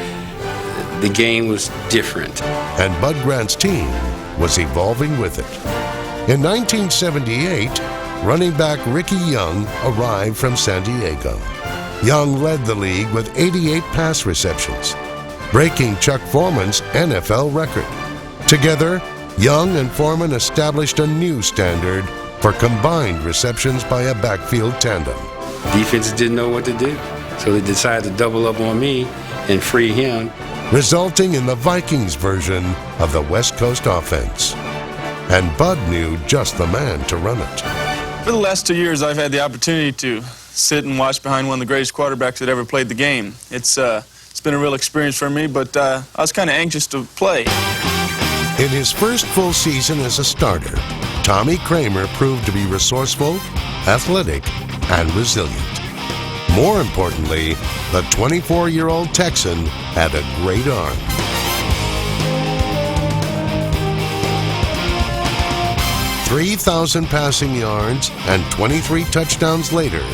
the game was different. And Bud Grant's team was evolving with it. In 1978, running back Ricky Young arrived from San Diego. Young led the league with 88 pass receptions, breaking Chuck Foreman's NFL record. Together, Young and Foreman established a new standard for combined receptions by a backfield tandem. Defenses didn't know what to do, so they decided to double up on me and free him, resulting in the Vikings version of the West Coast offense. And Bud knew just the man to run it. For the last 2 years, I've had the opportunity to sit and watch behind one of the greatest quarterbacks that ever played the game. It's been a real experience for me, but I was kind of anxious to play. In his first full season as a starter, Tommy Kramer proved to be resourceful, athletic, and resilient. More importantly, the 24-year-old Texan had a great arm. "3,000 passing yards and 23 touchdowns later,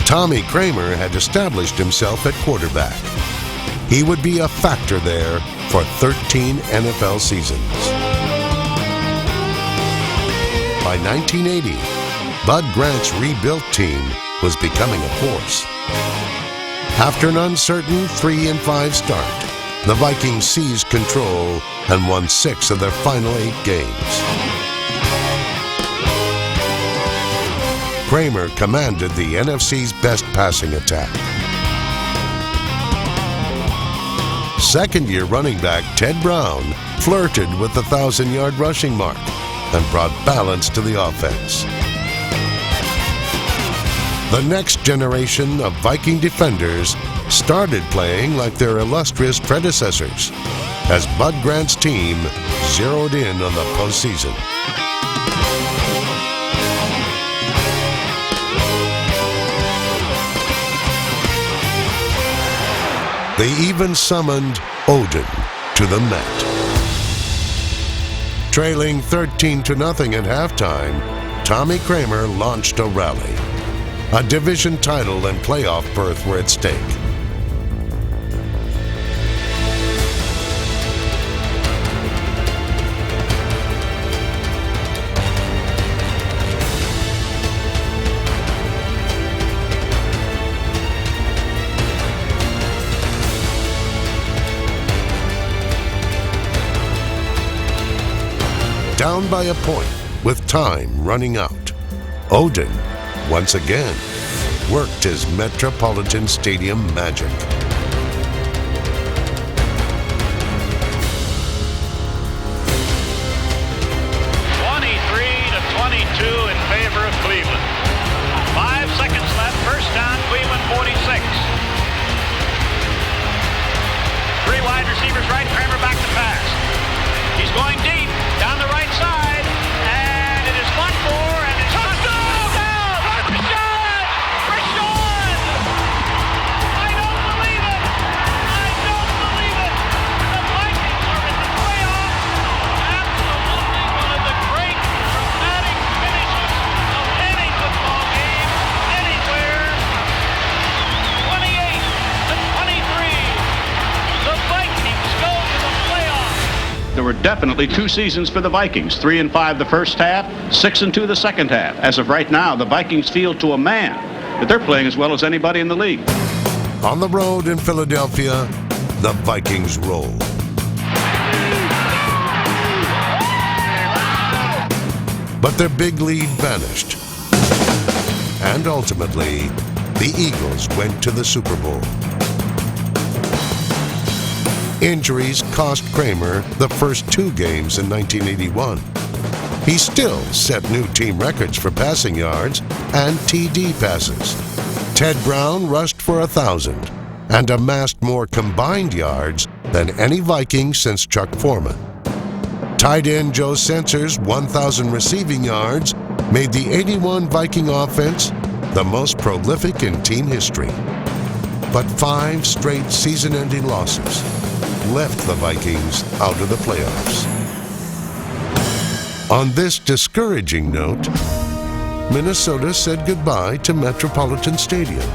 Tommy Kramer had established himself at quarterback. He would be a factor there for 13 NFL seasons. By 1980, Bud Grant's rebuilt team was becoming a force. After an uncertain 3-5 start, the Vikings seized control and won 6 of their final 8 games. Kramer commanded the NFC's best passing attack. Second-year running back Ted Brown flirted with the 1,000-yard rushing mark and brought balance to the offense. The next generation of Viking defenders started playing like their illustrious predecessors as Bud Grant's team zeroed in on the postseason. They even summoned Odin to the mat. Trailing 13-0 at halftime, Tommy Kramer launched a rally. A division title and playoff berth were at stake. Down by a point with time running out, Odin once again worked his Metropolitan Stadium magic. In favor of Cleveland. 5 seconds left. First down, Cleveland 46. 3 wide receivers right. Kramer back to pass. He's going deep down the right side, and it is one more, and it's touchdown! Rashawn! I don't believe it! I don't believe it! The Vikings are in the playoffs. Absolutely one of the great dramatic finishes of any football game anywhere. 28-23. The Vikings go to the playoffs. There were definitely 2 seasons for the Vikings, 3-5 the first half, 6-2 the second half. As of right now, the Vikings feel to a man that they're playing as well as anybody in the league. On the road in Philadelphia, the Vikings roll. But their big lead vanished. And ultimately, the Eagles went to the Super Bowl. Injuries cost Kramer the first 2 games in 1981. He still set new team records for passing yards and TD passes. Ted Brown rushed for 1,000 and amassed more combined yards than any Viking since Chuck Foreman. Tight end Joe Sensor's 1,000 receiving yards made the 81 Viking offense the most prolific in team history. But 5 straight season-ending losses left the Vikings out of the playoffs. On this discouraging note, Minnesota said goodbye to Metropolitan Stadium.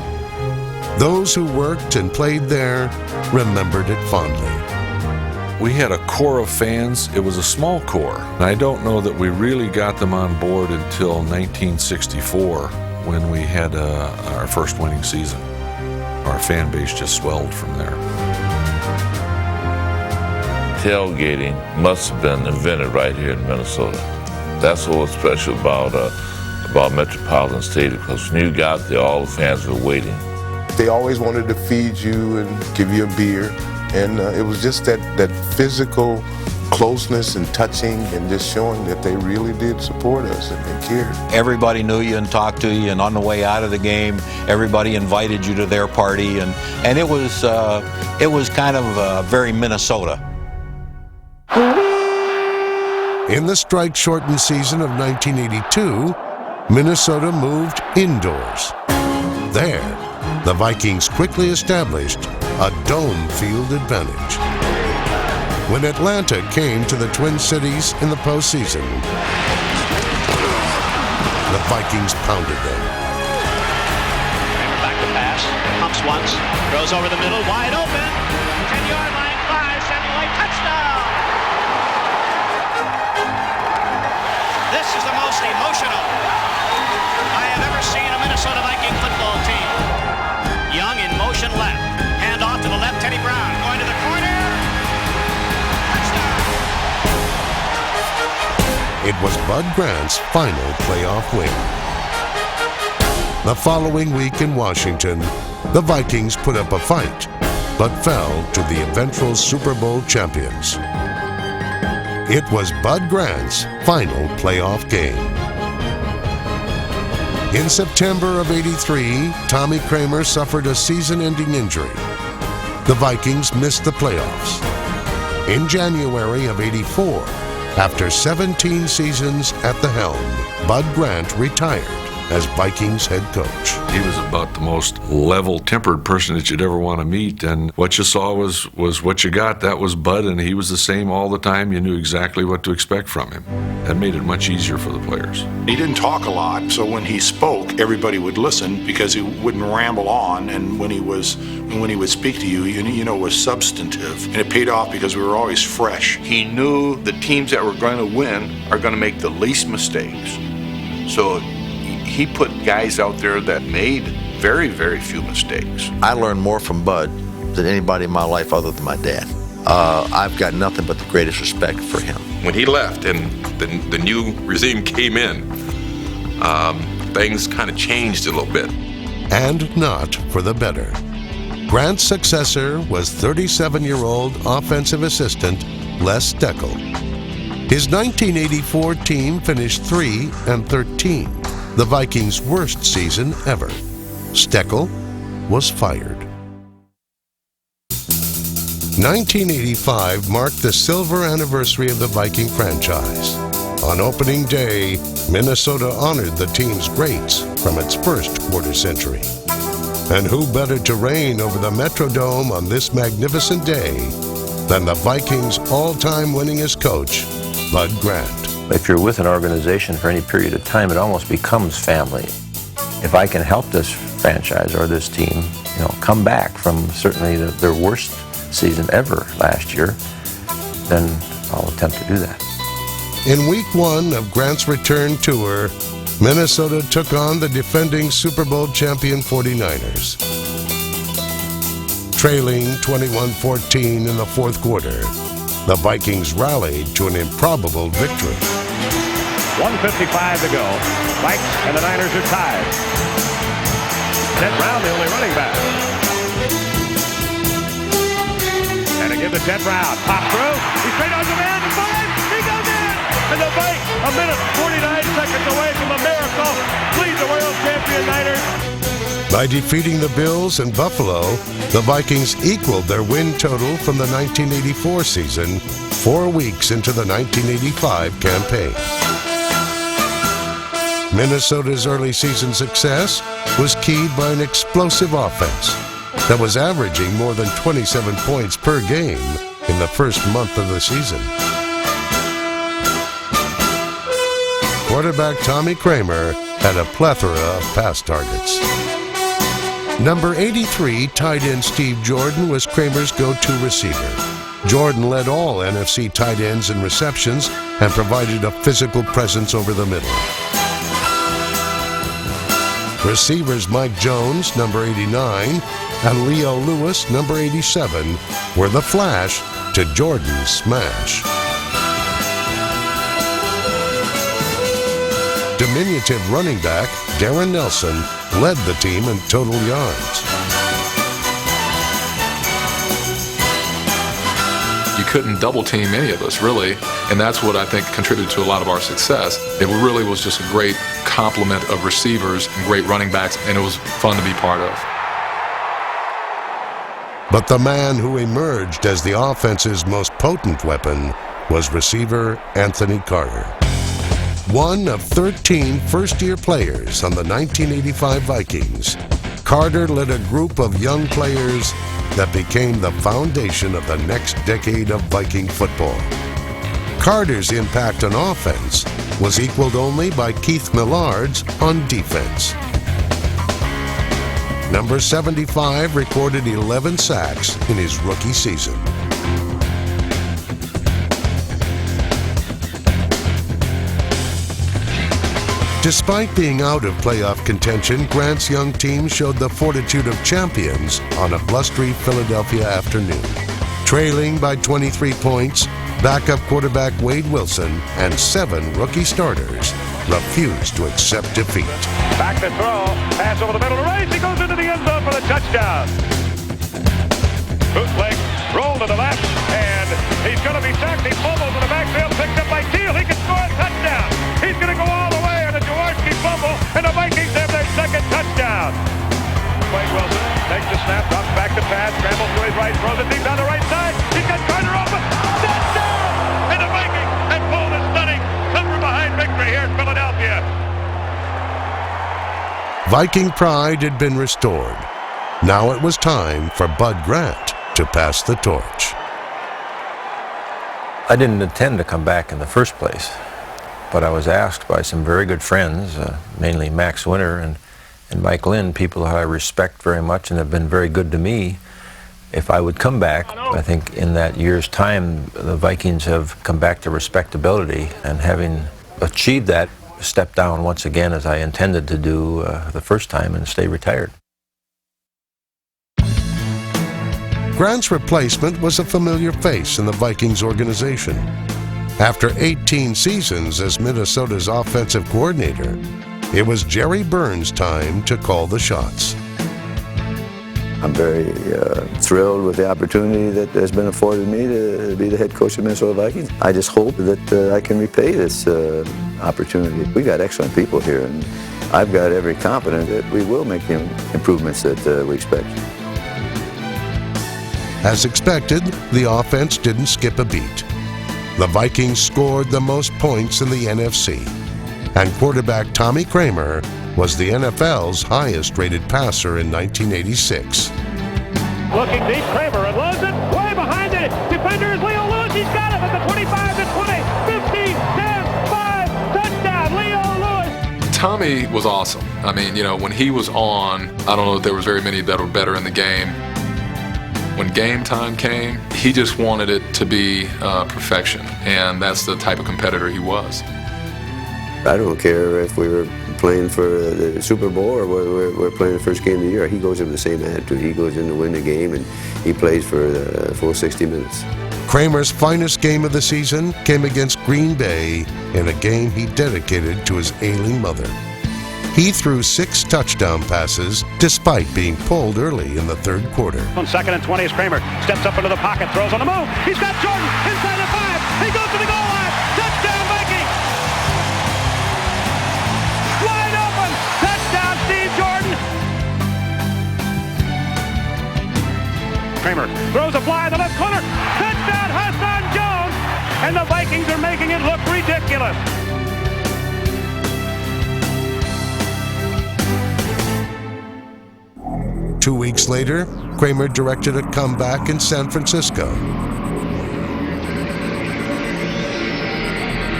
Those who worked and played there remembered it fondly. We had a core of fans. It was a small core. And I don't know that we really got them on board until 1964 when we had our first winning season. Our fan base just swelled from there. Tailgating must have been invented right here in Minnesota. That's what was special about Metropolitan Stadium, because when you got there, all the fans were waiting. They always wanted to feed you and give you a beer, and it was just that physical closeness and touching and just showing that they really did support us and cared. Everybody knew you and talked to you, and on the way out of the game, everybody invited you to their party, and it was kind of very Minnesota. In the strike-shortened season of 1982, Minnesota moved indoors. There, the Vikings quickly established a dome field advantage. When Atlanta came to the Twin Cities in the postseason, the Vikings pounded them. Kramer back to pass, pumps once, throws over the middle, wide open, 10-yard line, 5, Sammy White, touchdown! This is the most emotional I have ever seen a Minnesota Viking football team. Young in motion left, hand off to the left, Teddy Brown going to the corner. It was Bud Grant's final playoff win. The following week in Washington, the Vikings put up a fight, but fell to the eventual Super Bowl champions. It was Bud Grant's final playoff game. In September of '83, Tommy Kramer suffered a season-ending injury. The Vikings missed the playoffs. In January of '84, after 17 seasons at the helm, Bud Grant retired as Vikings head coach. He was about the most level-tempered person that you'd ever want to meet, and what you saw was what you got. That was Bud, and he was the same all the time. You knew exactly what to expect from him. That made it much easier for the players. He didn't talk a lot, so when he spoke, everybody would listen because he wouldn't ramble on, and when he would speak to you, you know, it was substantive, and it paid off because we were always fresh. He knew the teams that were going to win are going to make the least mistakes. So he put guys out there that made very, very few mistakes. I learned more from Bud than anybody in my life other than my dad. I've got nothing but the greatest respect for him. When he left and the new regime came in, things kind of changed a little bit. And not for the better. Grant's successor was 37-year-old offensive assistant Les Steckel. His 1984 team finished 3-13. The Vikings' worst season ever. Steckel was fired. 1985 marked the silver anniversary of the Viking franchise. On opening day, Minnesota honored the team's greats from its first quarter century. And who better to reign over the Metrodome on this magnificent day than the Vikings' all-time winningest coach, Bud Grant. If you're with an organization for any period of time, it almost becomes family. If I can help this franchise or this team, come back from certainly their worst season ever last year, then I'll attempt to do that. In week 1 of Grant's return tour, Minnesota took on the defending Super Bowl champion 49ers. Trailing 21-14 in the fourth quarter, the Vikings rallied to an improbable victory. 1:55 to go. Vikes and the Niners are tied. Ted Brown, the only running back. And to give to Ted Brown. Pop through. He's straight on the man. 5. He goes in. And the Vikes, a minute 49 seconds away from a miracle, lead the world champion Niners. By defeating the Bills and Buffalo, the Vikings equaled their win total from the 1984 season 4 weeks into the 1985 campaign. Minnesota's early season success was keyed by an explosive offense that was averaging more than 27 points per game in the first month of the season. Quarterback Tommy Kramer had a plethora of pass targets. Number 83 tight end Steve Jordan was Kramer's go-to receiver. Jordan led all NFC tight ends in receptions and provided a physical presence over the middle. Receivers Mike Jones, number 89, and Leo Lewis, number 87, were the flash to Jordan's smash. Diminutive running back Darren Nelson led the team in total yards. You couldn't double team any of us, really, and that's what I think contributed to a lot of our success. It really was just a great complement of receivers and great running backs, and it was fun to be part of. But the man who emerged as the offense's most potent weapon was receiver Anthony Carter. One of 13 first-year players on the 1985 Vikings, Carter led a group of young players that became the foundation of the next decade of Viking football. Carter's impact on offense was equaled only by Keith Millard's on defense. Number 75 recorded 11 sacks in his rookie season. Despite being out of playoff contention, Grant's young team showed the fortitude of champions on a blustery Philadelphia afternoon. Trailing by 23 points, backup quarterback Wade Wilson and 7 rookie starters refused to accept defeat. Back to throw. Pass over the middle to Rice. He goes into the end zone for the touchdown. Bootleg, roll to the left, and he's going to be sacked. He fumbles in the backfield, picked up by Teal. He can score a touchdown. He's going to go all the way on a Jaworski fumble, and the Vikings have their second touchdown. Wade Wilson takes the snap, drops back to pass, scrambles to his right, throws it deep down the right side. He's got Carter open. Touchdown! And the Vikings have pulled a stunning come-from-behind victory here in Philadelphia. Viking pride had been restored. Now it was time for Bud Grant to pass the torch. I didn't intend to come back in the first place, but I was asked by some very good friends, mainly Max Winter and Mike Lynn, people that I respect very much and have been very good to me, if I would come back. I think in that year's time, the Vikings have come back to respectability, and having achieved that, step down once again as I intended to do the first time and stay retired. Grant's replacement was a familiar face in the Vikings organization. After 18 seasons as Minnesota's offensive coordinator, it was Jerry Burns' time to call the shots. I'm very thrilled with the opportunity that has been afforded me to be the head coach of the Minnesota Vikings. I just hope that I can repay this opportunity. We got excellent people here, and I've got every confidence that we will make the improvements that we expect. As expected, the offense didn't skip a beat. The Vikings scored the most points in the NFC, and quarterback Tommy Kramer was the NFL's highest-rated passer in 1986. Looking deep, Kramer unloads it, way behind it. Defender is Leo Lewis. He's got it at the 25, the 20, 15, 10, 5, touchdown, Leo Lewis. Tommy was awesome. I mean, you know, when he was on, I don't know if there was very many that were better in the game. When game time came, he just wanted it to be perfection, and that's the type of competitor he was. I don't care if we were playing for the Super Bowl or we're playing the first game of the year. He goes in with the same attitude. He goes in to win the game, and he plays for the full 60 minutes. Kramer's finest game of the season came against Green Bay in a game he dedicated to his ailing mother. He threw 6 touchdown passes despite being pulled early in the third quarter. On 2nd and 20 as Kramer steps up into the pocket, throws on the move. He's got Jordan inside the 5. He goes to the goal line. Touchdown, Vikings! Wide open. Touchdown, Steve Jordan. Kramer throws a fly in the left corner. Touchdown, Hassan Jones. And the Vikings are making it look ridiculous. Two weeks later, Kramer directed a comeback in San Francisco.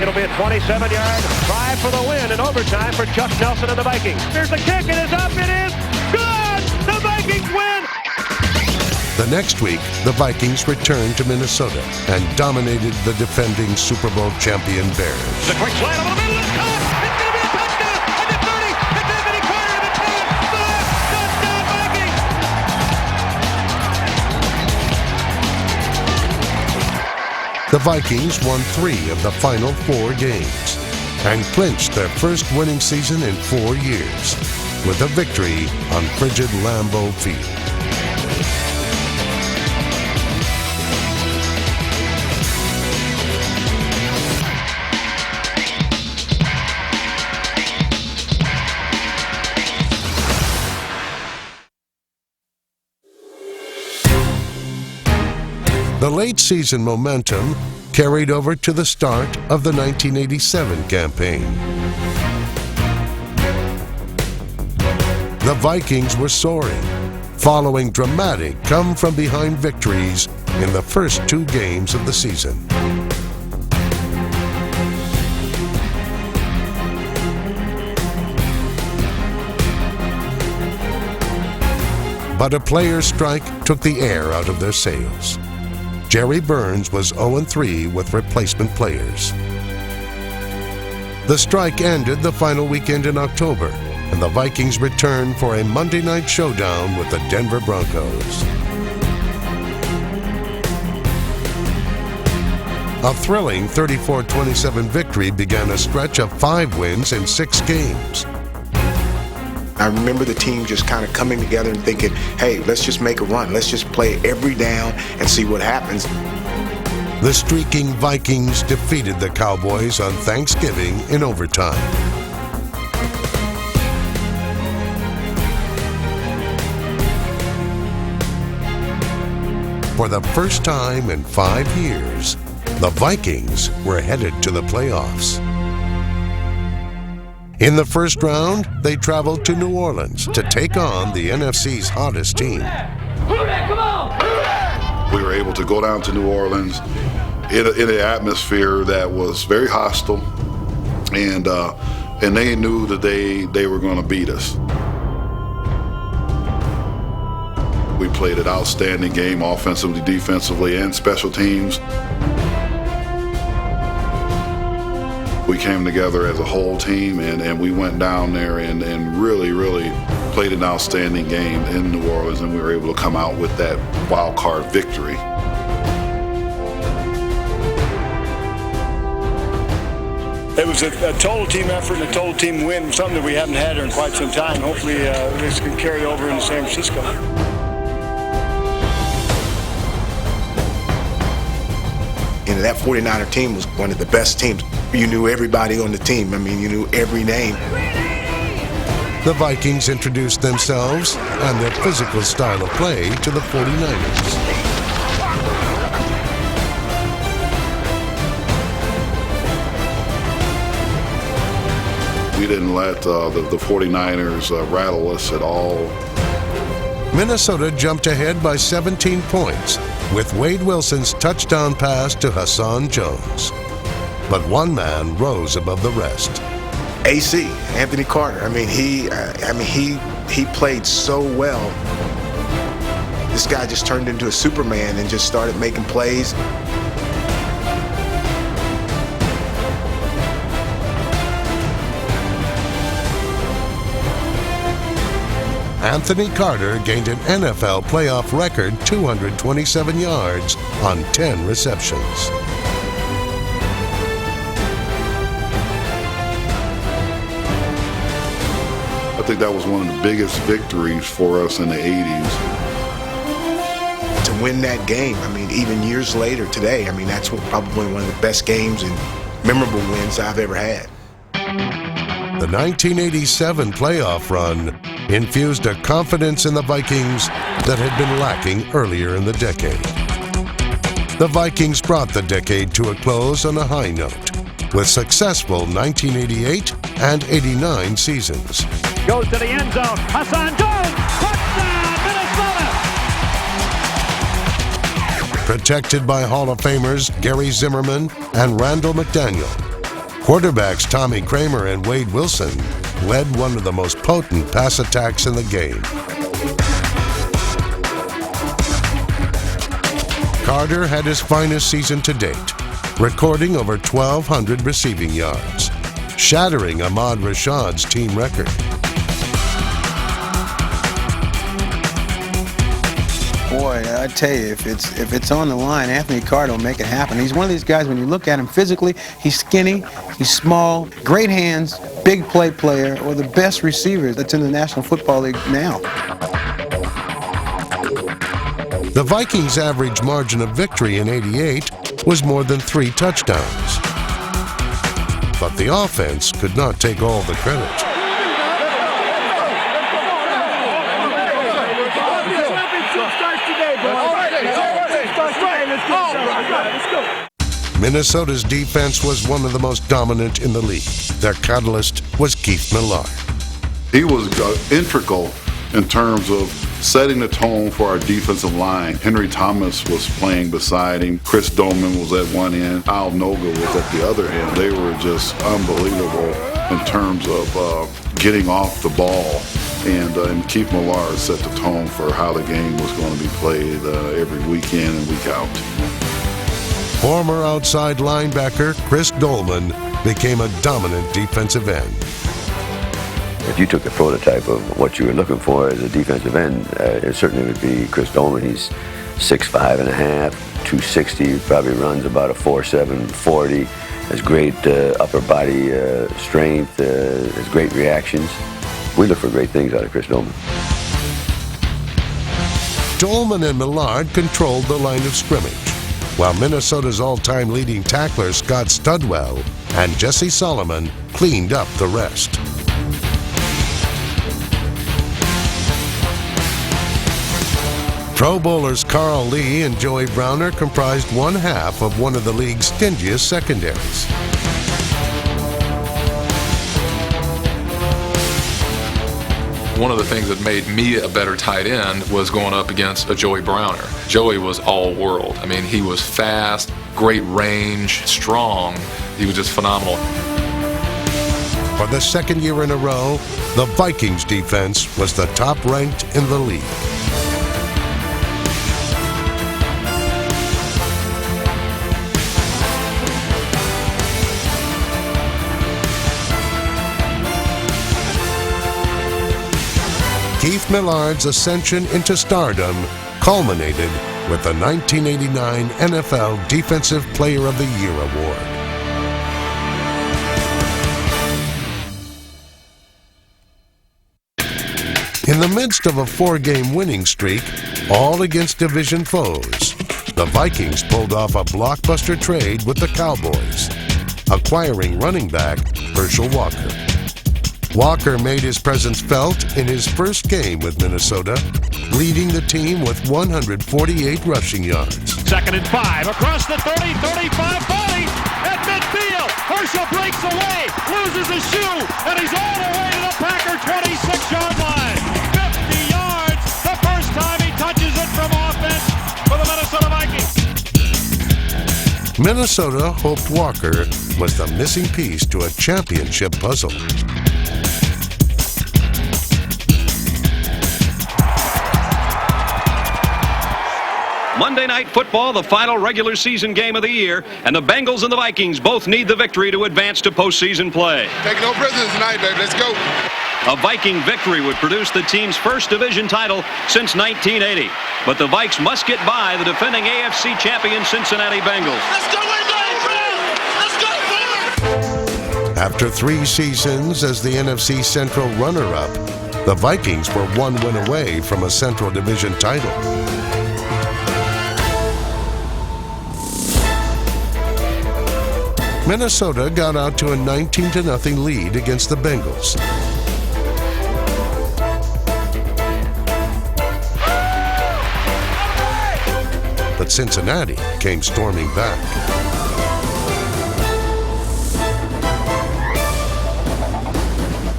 It'll be a 27-yard drive for the win in overtime for Chuck Nelson and the Vikings. There's the kick. It is up. It is good. The Vikings win. The next week, the Vikings returned to Minnesota and dominated the defending Super Bowl champion Bears. The quick slant over the middle is caught. It's going to be a touchdown at the 30. It's Anthony Carter at the 10. Touchdown, Vikings. The Vikings won 3 of the final 4 games and clinched their first winning season in 4 years with a victory on frigid Lambeau Field. The late season momentum carried over to the start of the 1987 campaign. The Vikings were soaring, following dramatic come-from-behind victories in the first 2 games of the season. But a player's strike took the air out of their sails. Jerry Burns was 0-3 with replacement players. The strike ended the final weekend in October, and the Vikings returned for a Monday night showdown with the Denver Broncos. A thrilling 34-27 victory began a stretch of 5 wins in 6 games. I remember the team just kind of coming together and thinking, hey, let's just make a run. Let's just play every down and see what happens. The streaking Vikings defeated the Cowboys on Thanksgiving in overtime. For the first time in 5 years, the Vikings were headed to the playoffs. In the first round, they traveled to New Orleans to take on the NFC's hottest team. We were able to go down to New Orleans in an atmosphere that was very hostile, and they knew that they were going to beat us. We played an outstanding game offensively, defensively, and special teams. We came together as a whole team, and we went down there and really, really played an outstanding game in New Orleans, and we were able to come out with that wild card victory. It was a total team effort and a total team win, something that we haven't had here in quite some time. Hopefully this can carry over into San Francisco. And that 49er team was one of the best teams. You knew everybody on the team. I mean, you knew every name. The Vikings introduced themselves and their physical style of play to the 49ers. We didn't let the 49ers rattle us at all. Minnesota jumped ahead by 17 points with Wade Wilson's touchdown pass to Hassan Jones. But one man rose above the rest. AC, Anthony Carter. I mean, he played so well. This guy just turned into a Superman and just started making plays. Anthony Carter gained an NFL playoff record 227 yards on 10 receptions. I think that was one of the biggest victories for us in the 80s. To win that game, I mean, even years later today, I mean, that's probably one of the best games and memorable wins I've ever had. The 1987 playoff run infused a confidence in the Vikings that had been lacking earlier in the decade. The Vikings brought the decade to a close on a high note with successful 1988 and 89 seasons. Goes to the end zone. Hassan Jones! Touchdown, Minnesota! Protected by Hall of Famers Gary Zimmerman and Randall McDaniel, quarterbacks Tommy Kramer and Wade Wilson led one of the most potent pass attacks in the game. Carter had his finest season to date, recording over 1,200 receiving yards, shattering Ahmad Rashad's team record. Boy, I tell you, if it's on the line, Anthony Carter will make it happen. He's one of these guys, when you look at him physically, he's skinny, he's small, great hands, big play player, or the best receiver that's in the National Football League now. The Vikings' average margin of victory in '88 was more than 3 touchdowns. But the offense could not take all the credit. Minnesota's defense was one of the most dominant in the league. Their catalyst was Keith Millard. He was integral in terms of setting the tone for our defensive line. Henry Thomas was playing beside him. Chris Doman was at one end. Al Noga was at the other end. They were just unbelievable in terms of getting off the ball. And Keith Millard set the tone for how the game was going to be played every week in and week out. Former outside linebacker Chris Dolman became a dominant defensive end. If you took a prototype of what you were looking for as a defensive end, it certainly would be Chris Dolman. He's 6'5 and a half, 260, probably runs about a 4.7 40, has great upper body strength, has great reactions. We look for great things out of Chris Dolman. Dolman and Millard controlled the line of scrimmage, while Minnesota's all-time leading tackler Scott Studwell and Jesse Solomon cleaned up the rest. Pro Bowlers Carl Lee and Joey Browner comprised one half of one of the league's stingiest secondaries. One of the things that made me a better tight end was going up against a Joey Browner. Joey was all world. I mean, he was fast, great range, strong. He was just phenomenal. For the second year in a row, the Vikings defense was the top ranked in the league. Keith Millard's ascension into stardom culminated with the 1989 NFL Defensive Player of the Year award. In the midst of a four-game winning streak, all against division foes, the Vikings pulled off a blockbuster trade with the Cowboys, acquiring running back Herschel Walker. Walker made his presence felt in his first game with Minnesota, leading the team with 148 rushing yards. 2nd and 5, across the 30, 35, 40, at midfield. Herschel breaks away, loses his shoe, and he's all the way to the Packer 26-yard line. 50 yards, the first time he touches it from offense for the Minnesota Vikings. Minnesota hoped Walker was the missing piece to a championship puzzle. Monday Night Football, the final regular season game of the year, and the Bengals and the Vikings both need the victory to advance to postseason play. Take no prisoners tonight, baby. Let's go. A Viking victory would produce the team's first division title since 1980. But the Vikes must get by the defending AFC champion Cincinnati Bengals. Let's go, Let's go, After 3 seasons as the NFC Central runner-up, the Vikings were 1 win away from a Central Division title. Minnesota got out to a 19-0 lead against the Bengals. But Cincinnati came storming back.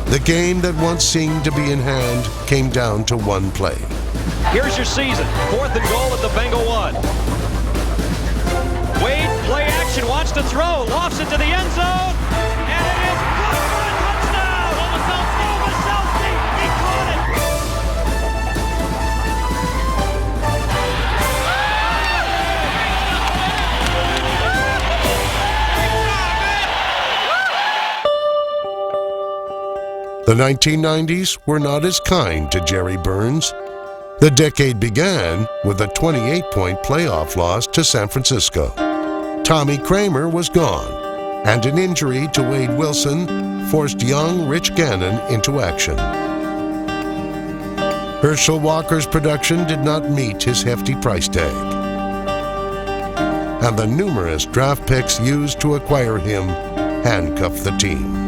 The game that once seemed to be in hand came down to one play. Here's your season. 4th and goal at the Bengal 1. Wade, play action, wants to throw, lofts it to the end zone, and it is caught for a touchdown! Novoselsky, he caught it! The 1990s were not as kind to Jerry Burns. The decade began with a 28-point playoff loss to San Francisco. Tommy Kramer was gone, and an injury to Wade Wilson forced young Rich Gannon into action. Herschel Walker's production did not meet his hefty price tag, and the numerous draft picks used to acquire him handcuffed the team.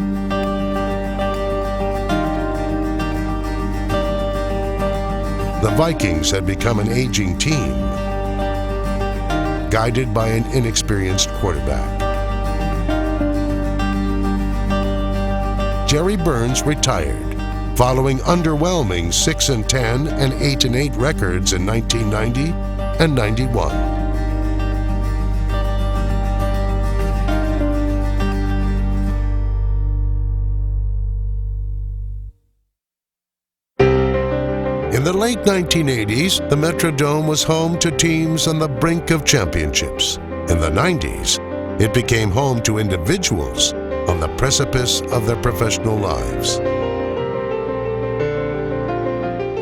The Vikings had become an aging team, guided by an inexperienced quarterback. Jerry Burns retired, following underwhelming 6-10 and 8-8 records in 1990 and 91. In the late 1980s, the Metrodome was home to teams on the brink of championships. In the 90s, it became home to individuals on the precipice of their professional lives.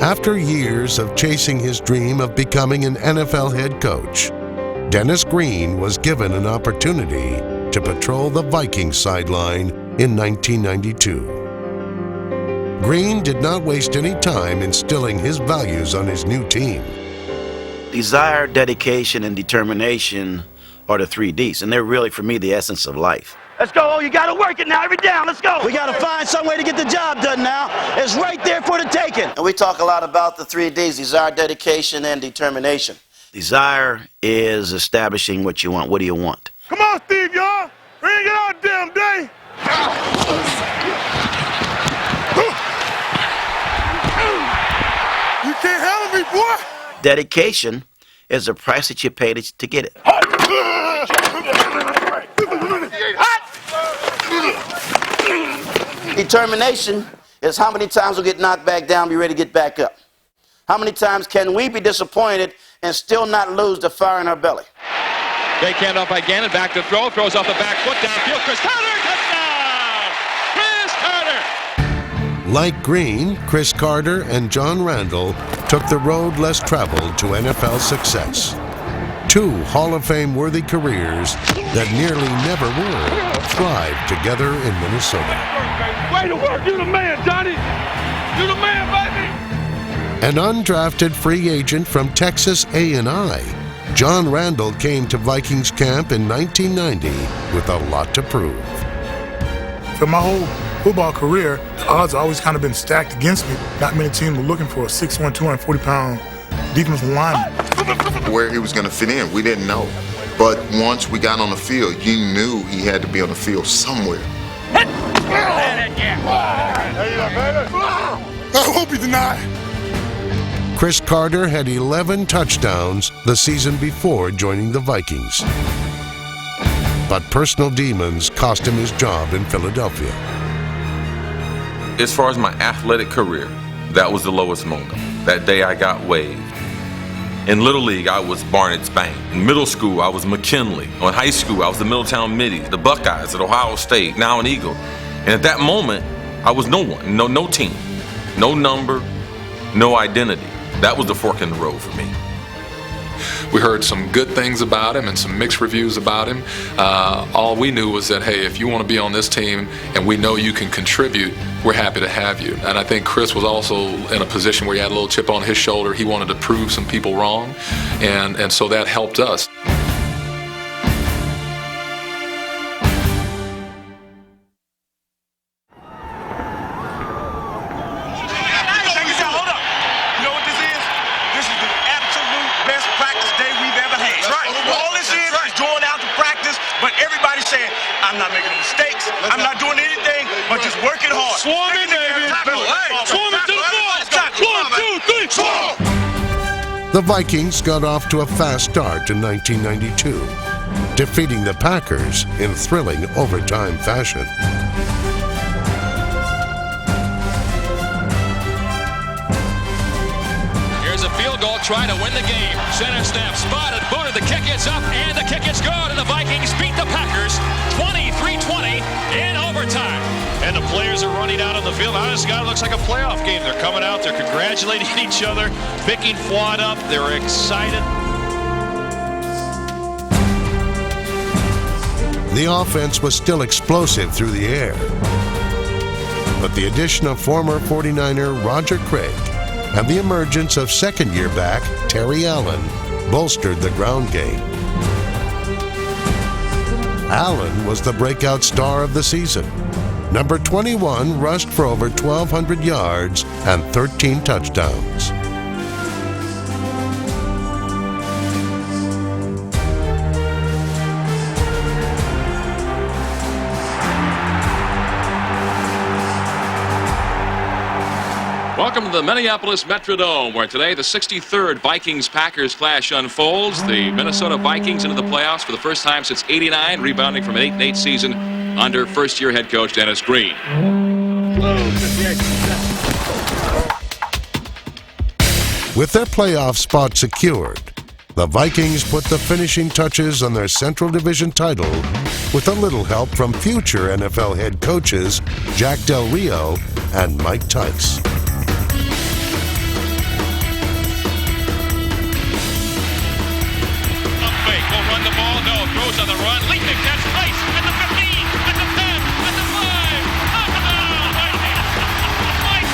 After years of chasing his dream of becoming an NFL head coach, Dennis Green was given an opportunity to patrol the Vikings sideline in 1992. Green did not waste any time instilling his values on his new team. Desire, dedication, and determination are the 3 Ds, and they're really, for me, the essence of life. Let's go. Oh, you got to work it now. Every down. Let's go. We got to find some way to get the job done now. It's right there for the taking. And we talk a lot about the 3 Ds, desire, dedication, and determination. Desire is establishing what you want. What do you want? Come on, Steve, y'all. Bring it out, damn day. You can't handle me, boy. Dedication is the price that you pay to get it. Determination is how many times we'll get knocked back down, be ready to get back up. How many times can we be disappointed and still not lose the fire in our belly? Big handoff by Gannon, back to throw, throws off the back foot, downfield, Chris Carter, touchdown! Chris Carter! Like Green, Chris Carter and John Randall took the road less traveled to NFL success. 2 Hall of Fame-worthy careers that nearly never were thrived together in Minnesota. Way to work. You the man, Johnny. You the man, baby. An undrafted free agent from Texas A&I, John Randall came to Vikings camp in 1990 with a lot to prove. For my whole football career, the odds have always kind of been stacked against me. Not many teams were looking for a 6'1", 240-pound defensive lineman. Where he was going to fit in, we didn't know. But once we got on the field, you knew he had to be on the field somewhere. I hope he denied. Chris Carter had 11 touchdowns the season before joining the Vikings. But personal demons cost him his job in Philadelphia. As far as my athletic career, that was the lowest moment. That day I got waived. In Little League, I was Barnett's Bank. In middle school, I was McKinley. In high school, I was the Middletown Middies, the Buckeyes at Ohio State, now an Eagle. And at that moment, I was no one, no team, no number, no identity. That was the fork in the road for me. We heard some good things about him and some mixed reviews about him. All we knew was that, hey, if you want to be on this team and we know you can contribute, we're happy to have you. And I think Chris was also in a position where he had a little chip on his shoulder. He wanted to prove some people wrong, and so that helped us. I'm not making mistakes. I'm not doing anything but just working hard. Swarm in, baby. Swarm it to the ball. 1, 2, 3, swarm. The Vikings got off to a fast start in 1992, defeating the Packers in thrilling overtime fashion. Here's a field goal, trying to win the game. Center snap, spotted, booted, the kick is up, and the kick is good, and the Vikings beat the Packers 23-20 in overtime. And the players are running out on the field. Now this guy looks like a playoff game. They're coming out, they're congratulating each other, picking Fuad up, they're excited. The offense was still explosive through the air, but the addition of former 49er Roger Craig and the emergence of second-year back Terry Allen bolstered the ground game. Allen was the breakout star of the season. Number 21 rushed for over 1,200 yards and 13 touchdowns. Welcome to the Minneapolis Metrodome, where today the 63rd Vikings-Packers clash unfolds. The Minnesota Vikings into the playoffs for the first time since '89, rebounding from an 8-8 season under first-year head coach Dennis Green. With their playoff spot secured, the Vikings put the finishing touches on their Central Division title with a little help from future NFL head coaches Jack Del Rio and Mike Tice. Throws on the run, leaping catch, Tice at the 15, at the 10, at the 5, touchdown, Vikings! Mike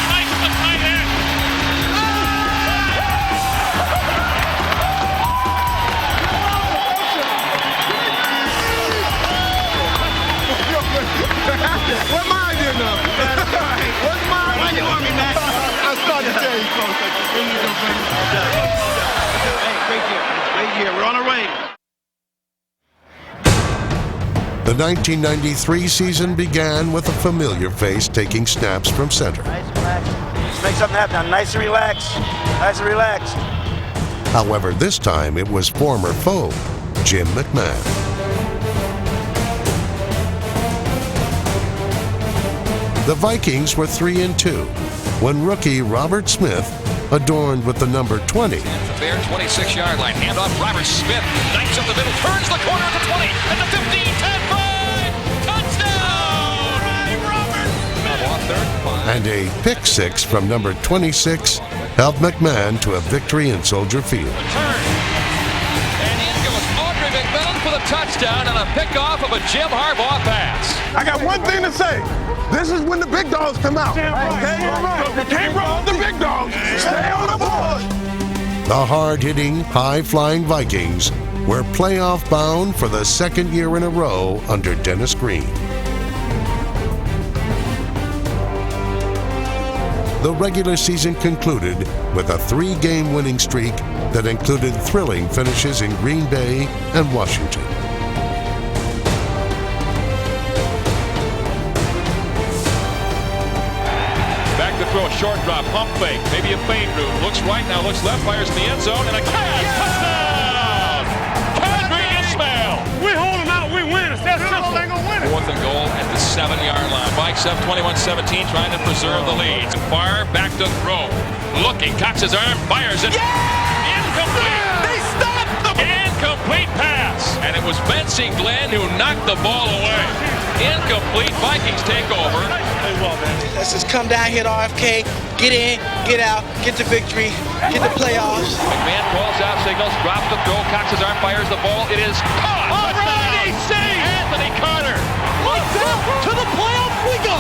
The 1993 season began with a familiar face taking snaps from center. Nice and relax. Let's make something happen now. Nice and relax. Nice and relax. However, this time it was former foe, Jim McMahon. The Vikings were 3-2 when rookie Robert Smith, adorned with the number 20, The Bear 26-yard line. Handoff Robert Smith. Knifes up the middle. Turns the corner at the 20. At the 15. 10-5. Touchdown! Robert Smith. and a pick six from number 26 helped McMahon to a victory in Soldier Field. And in goes Audrey McMillan for the touchdown and a pickoff of a Jim Harbaugh pass. I got one thing to say. This is when the big dogs come out. Okay? You can't run with the big dogs. Stay on the board. The hard-hitting, high-flying Vikings were playoff bound for the second year in a row under Dennis Green. The regular season concluded with a 3-game winning streak that included thrilling finishes in Green Bay and Washington. Back to throw, short drop, pump fake, maybe a fade route. Looks right now, looks left, fires in the end zone, and a catch! Touchdown! Kadri Ismail! We hold them out, we win. It's that simple. They gonna win it. 4th and goal at the 7-yard line. Bikes up 21-17, trying to preserve the lead. Fire, back to throw. Looking, cocks his arm, fires it. Incomplete! They stopped the incomplete pass! And it was Betsy Glenn who knocked the ball away. Incomplete, Vikings take over. Let's just come down here to RFK, get in, get out, get the victory, get the playoffs. McMahon calls out signals, drops the throw, cocks his arm, fires the ball. It is caught. Alrighty, Anthony Carter. To the playoffs we go.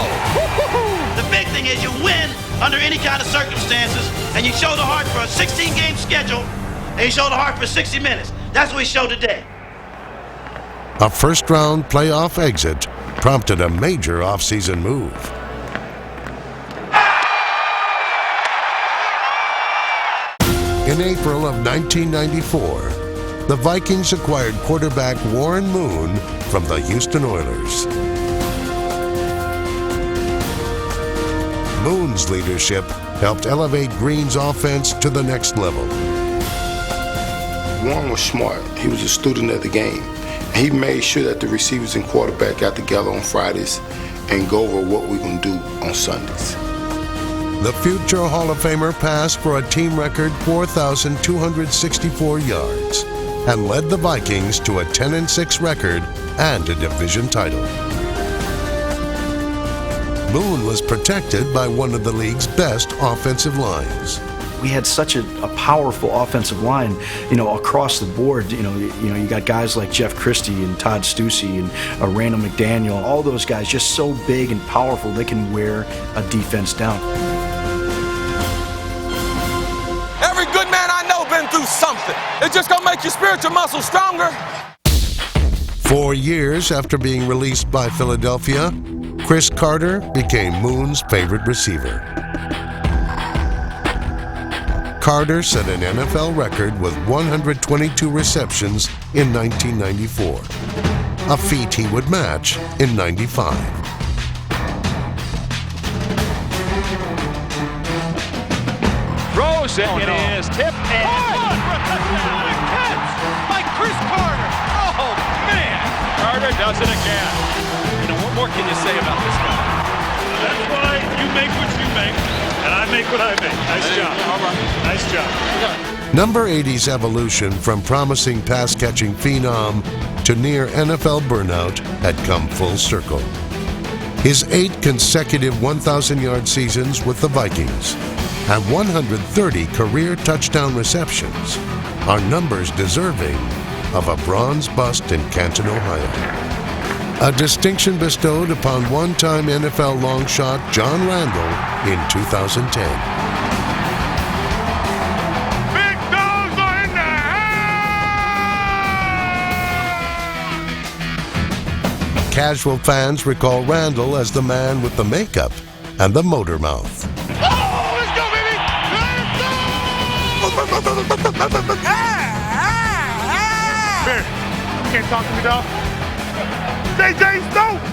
The big thing is you win under any kind of circumstances, and you show the heart for a 16-game schedule, and you show the heart for 60 minutes. That's what we showed today. A first-round playoff exit prompted a major offseason move. In April of 1994, the Vikings acquired quarterback Warren Moon from the Houston Oilers. Moon's leadership helped elevate Green's offense to the next level. Warren was smart. He was a student of the game. He made sure that the receivers and quarterback got together on Fridays and go over what we're going to do on Sundays. The future Hall of Famer passed for a team record 4,264 yards and led the Vikings to a 10-6 record and a division title. Moon was protected by one of the league's best offensive lines. We had such a powerful offensive line, across the board. You got guys like Jeff Christie and Todd Stussy and Randall McDaniel. All those guys just so big and powerful they can wear a defense down. Every good man I know been through something. It's just gonna make your spiritual muscle stronger. 4 years after being released by Philadelphia, Chris Carter became Moon's favorite receiver. Carter set an NFL record with 122 receptions in 1994, a feat he would match in 95. Throws it, it is tipped and caught for a touchdown. Big catch by Chris Carter. Oh, man. Carter does it again. What more can you say about this guy? That's why you make what you make, and I make what I make. Nice job. All right. Nice job. Number 80's evolution from promising pass-catching phenom to near NFL burnout had come full circle. His 8 consecutive 1,000-yard seasons with the Vikings and 130 career touchdown receptions are numbers deserving of a bronze bust in Canton, Ohio. A distinction bestowed upon one-time NFL long shot John Randall in 2010. Big dogs are in the house! Casual fans recall Randall as the man with the makeup and the motor mouth. Oh, let's go, baby! Let's go! Bear, you can't talk to me, dog? J.J. Stokes.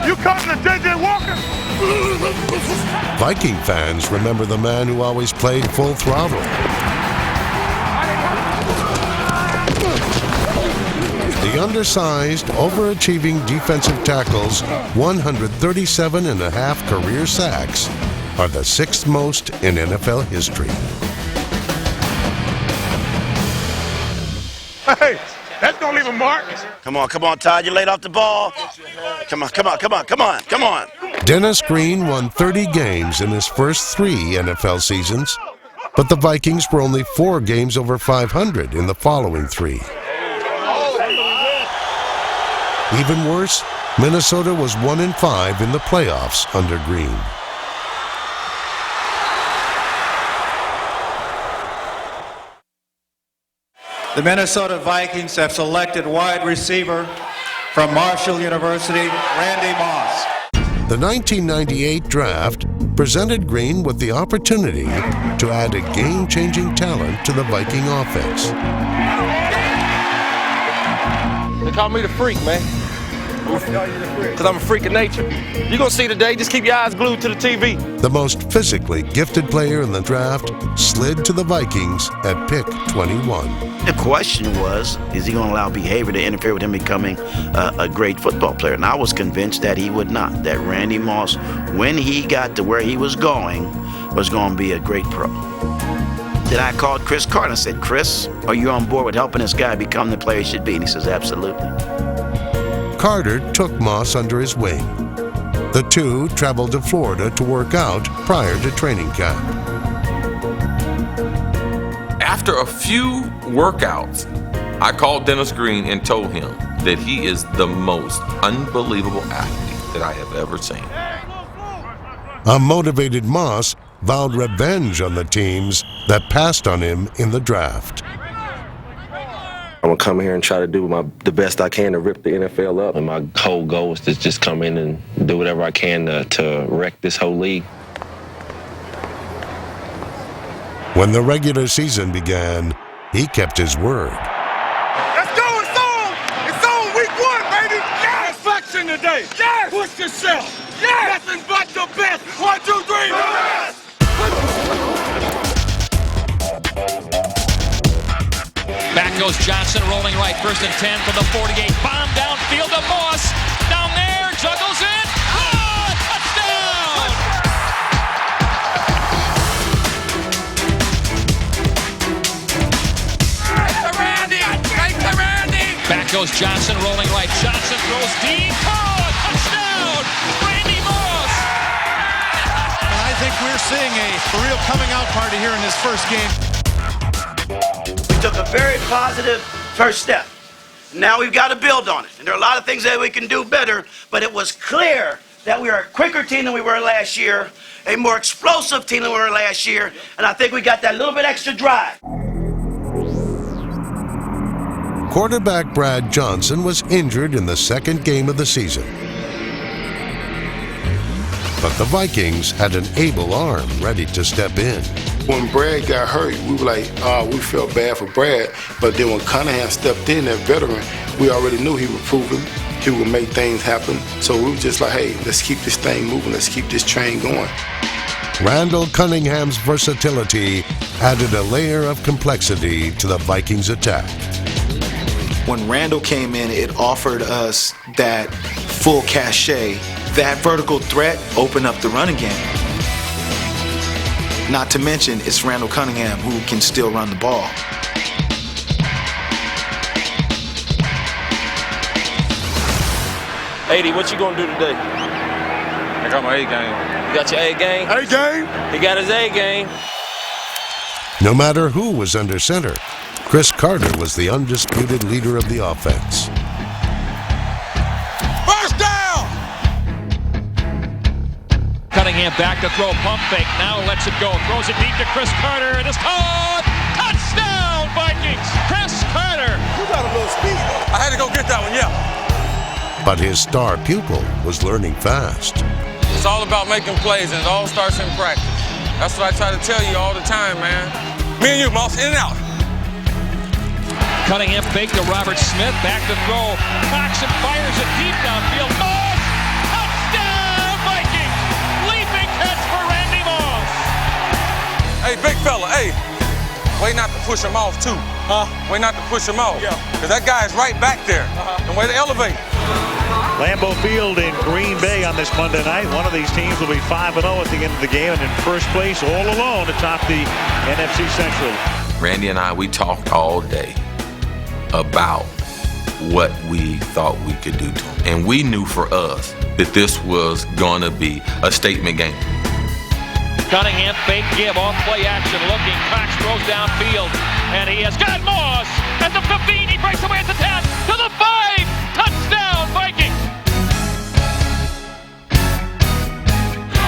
You calling the J.J. Walker? Viking fans remember the man who always played full throttle. The undersized, overachieving defensive tackle's 137.5 career sacks are the 6th most in NFL history. Hey, that's gonna leave a mark. Come on, Todd. You laid off the ball. Come on. Dennis Green won 30 games in his first 3 NFL seasons, but the Vikings were only 4 games over 500 in the following 3. Even worse, Minnesota was 1-5 in the playoffs under Green. The Minnesota Vikings have selected wide receiver from Marshall University, Randy Moss. The 1998 draft presented Green with the opportunity to add a game-changing talent to the Viking offense. They call me the freak, man. Because I'm a freak of nature. You're going to see today, just keep your eyes glued to the TV. The most physically gifted player in the draft slid to the Vikings at pick 21. The question was, is he going to allow behavior to interfere with him becoming a great football player? And I was convinced that he would not, that Randy Moss, when he got to where he was going to be a great pro. Then I called Chris Carter and said, Chris, are you on board with helping this guy become the player he should be? And he says, absolutely. Carter took Moss under his wing. The two traveled to Florida to work out prior to training camp. After a few workouts, I called Dennis Green and told him that he is the most unbelievable athlete that I have ever seen. A motivated Moss vowed revenge on the teams that passed on him in the draft. I'm going to come here and try to do the best I can to rip the NFL up. And my whole goal is to just come in and do whatever I can to wreck this whole league. When the regular season began, he kept his word. Let's go, it's on! It's on week 1, baby! Yes! Flexion today! Yes! Push yourself! Yes! Nothing but the best! 1, 2, 3, the best! Back goes Johnson, rolling right, 1st and 10 from the 48. Bomb downfield to Moss. Down there, juggles it. Oh, touchdown! Right to Randy! Back goes Johnson, rolling right. Johnson throws deep. Oh, touchdown! Randy Moss! And I think we're seeing a real coming out party here in this first game. Took a very positive first step. Now we've got to build on it. And there are a lot of things that we can do better, but it was clear that we are a quicker team than we were last year, a more explosive team than we were last year, and I think we got that little bit extra drive. Quarterback Brad Johnson was injured in the 2nd game of the season. But the Vikings had an able arm ready to step in. When Brad got hurt, we were like, we felt bad for Brad. But then when Cunningham stepped in, that veteran, we already knew he would prove it. He would make things happen. So we were just like, hey, let's keep this thing moving. Let's keep this train going. Randall Cunningham's versatility added a layer of complexity to the Vikings' attack. When Randall came in, it offered us that full cachet. That vertical threat opened up the running game. Not to mention, it's Randall Cunningham who can still run the ball. AD, what you gonna do today? I got my A game. You got your A game? A game? He got his A game. No matter who was under center, Chris Carter was the undisputed leader of the offense. First down! Cunningham back to throw, pump fake, now lets it go, throws it deep to Chris Carter, and it's caught! Touchdown, Vikings! Chris Carter! You got a little speed. I had to go get that one, yeah. But his star pupil was learning fast. It's all about making plays, and it all starts in practice. That's what I try to tell you all the time, man. Me and you, Moss, in and out. Cunningham fake to Robert Smith. Back to throw. Cox and fires it deep downfield. Moss! Touchdown, Vikings! Leaping catch for Randy Moss. Hey, big fella, hey. Way not to push him off, too. Way not to push him off. Yeah. Because that guy is right back there. And way to elevate. Lambeau Field in Green Bay on this Monday night. One of these teams will be 5-0 at the end of the game and in first place all alone atop the NFC Central. Randy and I, we talked all day about what we thought we could do to him. And we knew for us that this was going to be a statement game. Cunningham fake give, off play action looking. Cox throws downfield, and he has got Moss at the 15. He breaks away at the 10 to the 5. Touchdown, Vikings.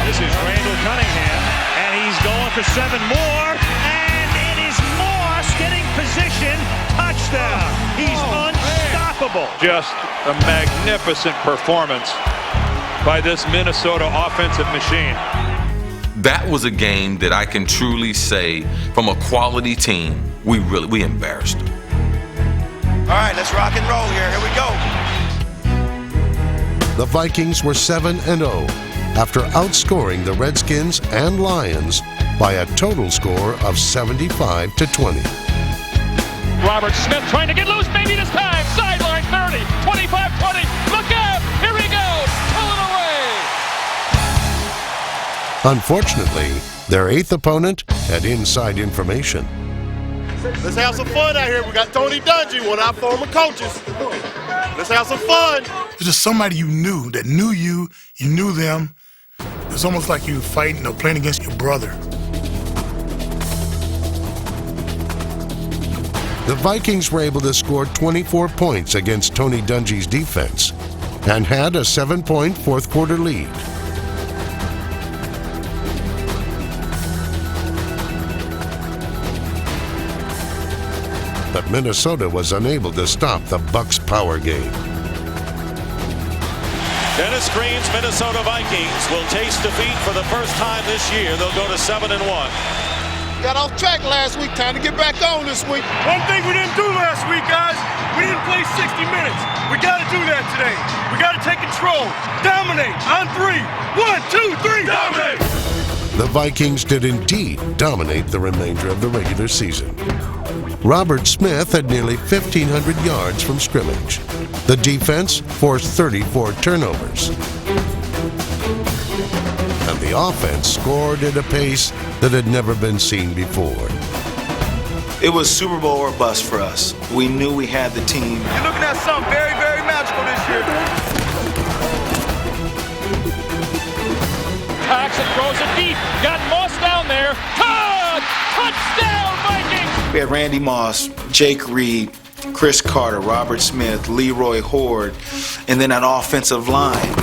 This is Randall Cunningham, and he's going for 7 more, and it is Moss getting position. Touchdown. He's unstoppable. Just a magnificent performance by this Minnesota offensive machine. That was a game that I can truly say, from a quality team, we embarrassed them. All right, let's rock and roll here. Here we go. The Vikings were 7-0 after outscoring the Redskins and Lions by a total score of 75-20. Robert Smith trying to get loose, maybe this time. Sideline 30, 25-20. Look out! Here he goes! Pulling away! Unfortunately, their 8th opponent had inside information. Let's have some fun out here. We got Tony Dungy, one of our former coaches. Let's have some fun. It's just somebody you knew that knew you knew them. It's almost like you were fighting or playing against your brother. The Vikings were able to score 24 points against Tony Dungy's defense and had a 7-point fourth-quarter lead. But Minnesota was unable to stop the Bucs' power game. Dennis Green's Minnesota Vikings will taste defeat for the first time this year. They'll go to 7-1. Got off track last week. Time to get back on this week. One thing we didn't do last week, guys, we didn't play 60 minutes. We got to do that today. We got to take control. Dominate on 3. 1, 2, 3. Dominate! The Vikings did indeed dominate the remainder of the regular season. Robert Smith had nearly 1,500 yards from scrimmage. The defense forced 34 turnovers. And the offense scored at a pace that had never been seen before. It was Super Bowl or bust for us. We knew we had the team. You're looking at something very, very magical this year. Cox and throws it deep. Got Moss down there. Touchdown, Vikings! We had Randy Moss, Jake Reed, Chris Carter, Robert Smith, Leroy Horde, and then that offensive line.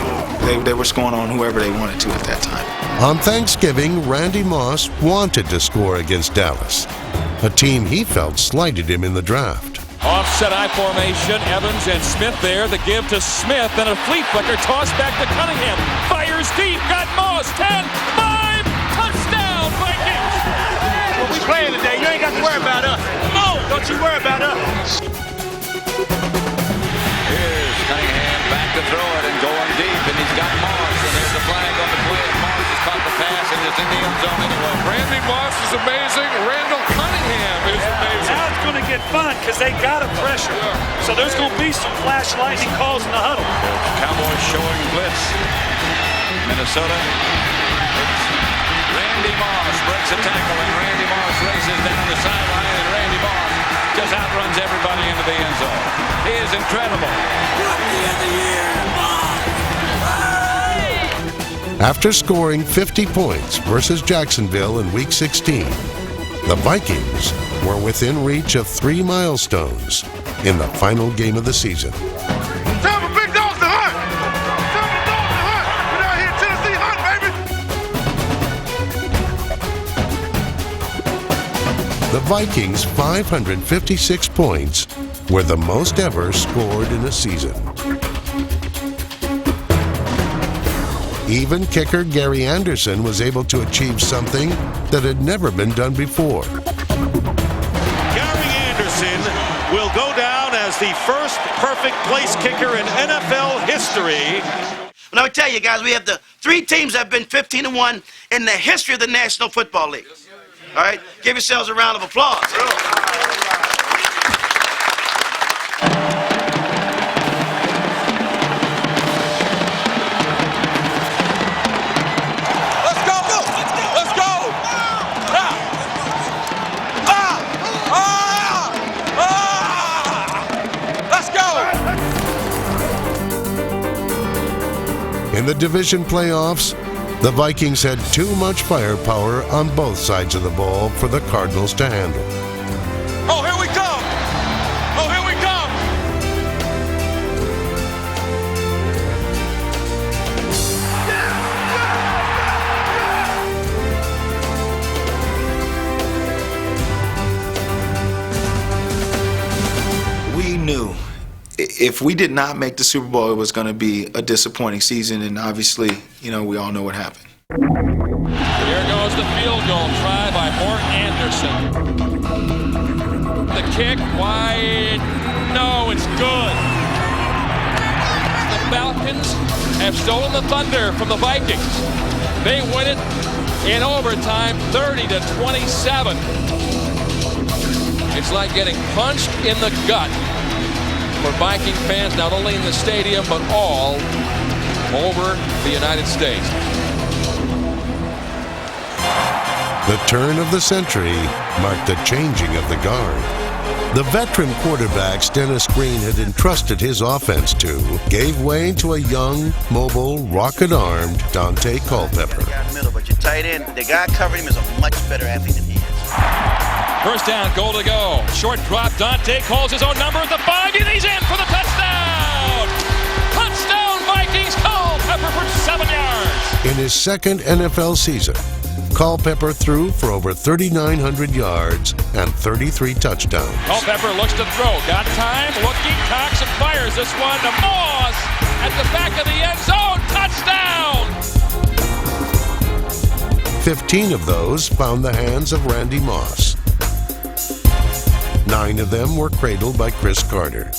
They were scoring on whoever they wanted to at that time. On Thanksgiving, Randy Moss wanted to score against Dallas, a team he felt slighted him in the draft. Offset I formation, Evans and Smith there. The give to Smith, and a flea flicker toss back to Cunningham. Fires deep, got Moss, 10, 5, touchdown, Vikings! Well, we playing today. You ain't got to worry about us. No, don't you worry about us. Here's Cunningham back to throw it and going deep, and he's got Moss, and there's the flag on the play. Moss has caught the pass, and it's in the end zone anyway. Randy Moss is amazing. Randall Cunningham is amazing. Now it's going to get fun because they got a pressure. So there's going to be some flash lightning calls in the huddle. Cowboys showing blitz. Minnesota. Randy Moss breaks a tackle, and Randy Moss races down the sideline, and Randy Moss just outruns everybody into the end zone. He is incredible. Rookie of the year, After scoring 50 points versus Jacksonville in Week 16, the Vikings were within reach of 3 milestones in the final game of the season. Time for big dogs to hunt. Time for dogs to hunt. We're out here Tennessee hunt, baby. The Vikings' 556 points were the most ever scored in a season. Even kicker Gary Anderson was able to achieve something that had never been done before. Gary Anderson will go the first perfect place kicker in NFL history. But let me tell you guys, we have the 3 teams that have been 15-1 in the history of the National Football League. All right? Give yourselves a round of applause. In the division playoffs, the Vikings had too much firepower on both sides of the ball for the Cardinals to handle. Oh, here we come! Oh, here we come! We knew if we did not make the Super Bowl, it was going to be a disappointing season, and obviously, you know, we all know what happened. Here goes the field goal try by Mort Anderson. The kick, wide, no, it's good. The Falcons have stolen the thunder from the Vikings. They win it in overtime, 30-27. It's like getting punched in the gut for Viking fans, not only in the stadium, but all over the United States. The turn of the century marked the changing of the guard. The veteran quarterbacks Dennis Green had entrusted his offense to gave way to a young, mobile, rocket-armed Dante Culpepper. But your tight end, the guy covering him is a much better athlete than he is. First down, goal to go. Short drop, Dante calls his own number at the 5, and he's in for the touchdown! Touchdown, Vikings! Culpepper for 7 yards! In his second NFL season, Culpepper threw for over 3,900 yards and 33 touchdowns. Culpepper looks to throw, got time, looking, cocks and fires this one to Moss at the back of the end zone, touchdown! 15 of those found the hands of Randy Moss. 9 of them were cradled by Chris Carter.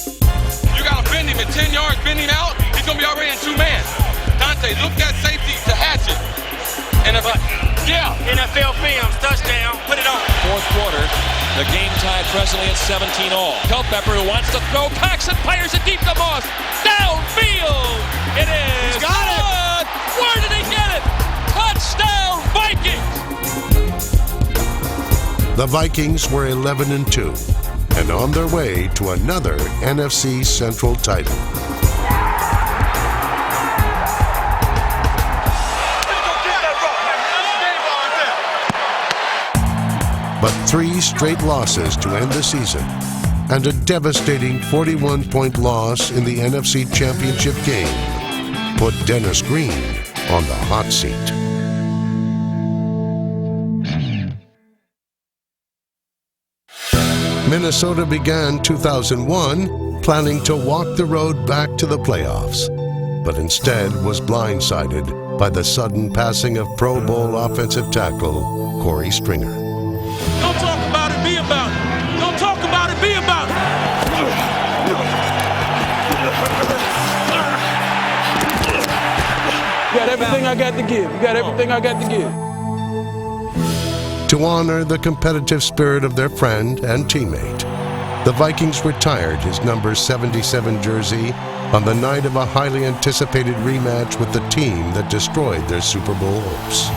You got to bend him at 10 yards, bend him out. He's going to be already in 2 man. Dante, look that safety to Hatchet. And if NFL films, touchdown, put it on. Fourth quarter, the game tied presently at 17-all. Culpepper, who wants to throw, cocks and fires it deep to Moss. Downfield! It is He's got good! Where did he get it? Touchdown, Vikings! The Vikings were 11-2 and on their way to another NFC Central title. But 3 straight losses to end the season and a devastating 41-point loss in the NFC Championship game put Dennis Green on the hot seat. Minnesota began 2001 planning to walk the road back to the playoffs, but instead was blindsided by the sudden passing of Pro Bowl offensive tackle Corey Stringer. Don't talk about it, be about it. Don't talk about it, be about it. You got everything I got to give. You got everything I got to give. To honor the competitive spirit of their friend and teammate, the Vikings retired his number 77 jersey on the night of a highly anticipated rematch with the team that destroyed their Super Bowl hopes.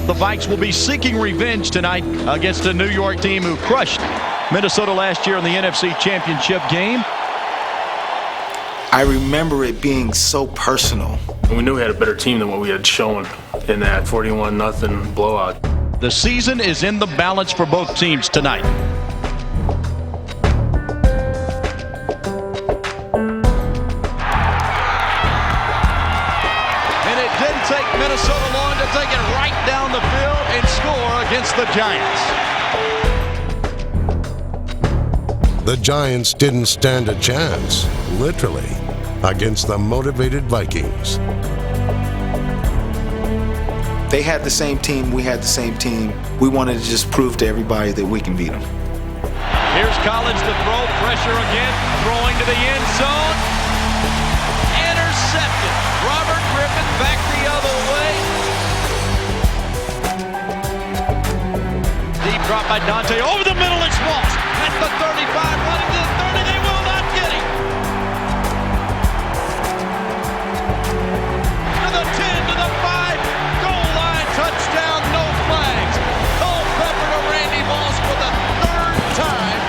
The Vikes will be seeking revenge tonight against a New York team who crushed Minnesota last year in the NFC Championship game. I remember it being so personal. We knew we had a better team than what we had shown in that 41-0 blowout. The season is in the balance for both teams tonight. And it didn't take Minnesota long to take it right down the field and score against the Giants. The Giants didn't stand a chance, literally, against the motivated Vikings. They had the same team, we had the same team. We wanted to just prove to everybody that we can beat them. Here's Collins to throw, pressure again, throwing to the end zone. Intercepted. Robert Griffin back the other way. Deep drop by Dante. Over the middle, it's Moss. At the 35, running to the 30. They will not get him. To the 10, to the 5. Goal line, touchdown, no flags. Culpepper to Randy Moss for the third time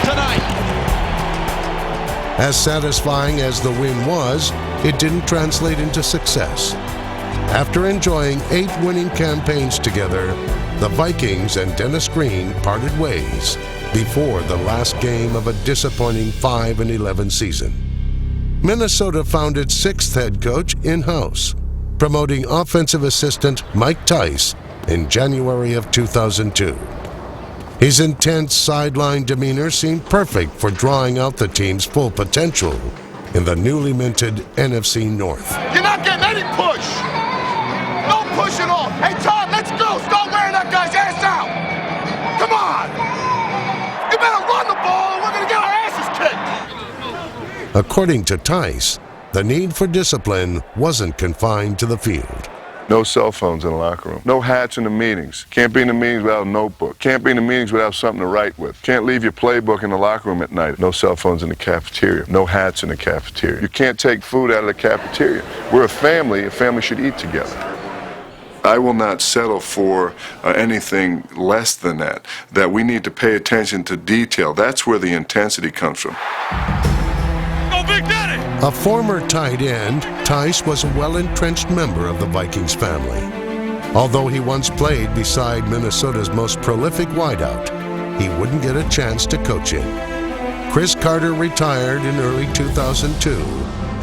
tonight. As satisfying as the win was, it didn't translate into success. After enjoying 8 winning campaigns together, the Vikings and Dennis Green parted ways before the last game of a disappointing 5-11 season. Minnesota found its 6th head coach in-house, promoting offensive assistant Mike Tice in January of 2002. His intense sideline demeanor seemed perfect for drawing out the team's full potential in the newly minted NFC North. You're not getting any push. No push at all. Hey, Todd, let's go. Start wearing that guy's ass out. Come on. You better run the ball or we're going to get our asses kicked. According to Tice, the need for discipline wasn't confined to the field. No cell phones in the locker room. No hats in the meetings. Can't be in the meetings without a notebook. Can't be in the meetings without something to write with. Can't leave your playbook in the locker room at night. No cell phones in the cafeteria. No hats in the cafeteria. You can't take food out of the cafeteria. We're a family. A family should eat together. I will not settle for anything less than that. That we need to pay attention to detail. That's where the intensity comes from. A former tight end, Tice was a well-entrenched member of the Vikings family. Although he once played beside Minnesota's most prolific wideout, he wouldn't get a chance to coach him. Chris Carter retired in early 2002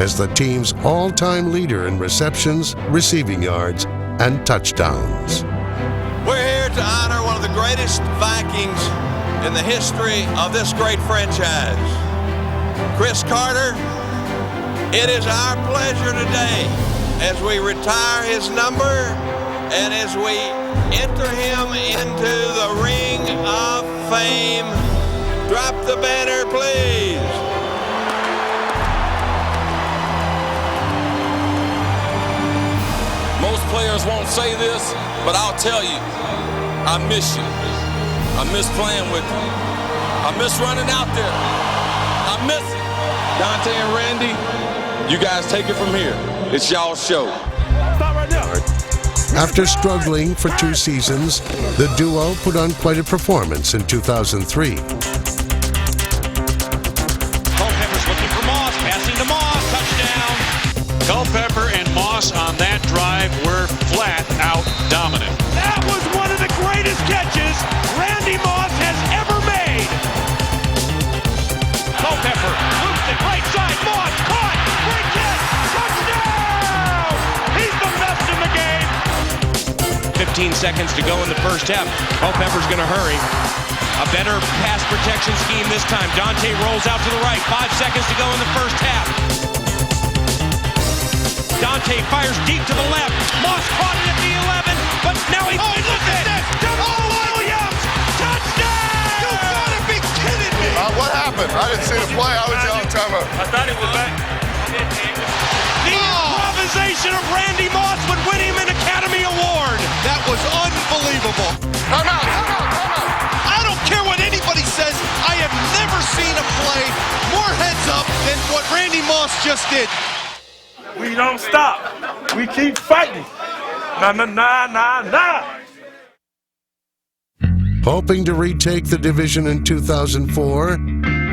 as the team's all-time leader in receptions, receiving yards, and touchdowns. We're here to honor one of the greatest Vikings in the history of this great franchise. Chris Carter, it is our pleasure today as we retire his number and as we enter him into the Ring of Fame. Drop the banner, please. Most players won't say this, but I'll tell you, I miss you. I miss playing with you. I miss running out there. I miss it. Dante and Randy, you guys take it from here. It's y'all's show. Stop right now. After struggling for 2 seasons, the duo put on quite a performance in 2003. Culpepper's looking for Moss, passing to Moss, touchdown. Culpepper and Moss on that drive were flat out dominant. That was one of the greatest catches Randy Moss has ever made. Culpepper moves it right side, Moss caught, great catch, touchdown! He's the best in the game. 15 seconds to go in the first half. Culpepper's going to hurry. A better pass protection scheme this time. Dante rolls out to the right. 5 seconds to go in the first half. Dante fires deep to the left. Moss caught it at the 11, but now he... Oh, look at this! Williams! Touchdown! You gotta be kidding me! What happened? I didn't see the play. I was yelling timeout. I thought it was back. The improvisation of Randy Moss would win him an Academy Award. That was unbelievable. Time out, time out, time out. I don't care what anybody says. I have never seen a play more heads up than what Randy Moss just did. We don't stop. We keep fighting. Nah, nah, nah, nah, nah. Hoping to retake the division in 2004,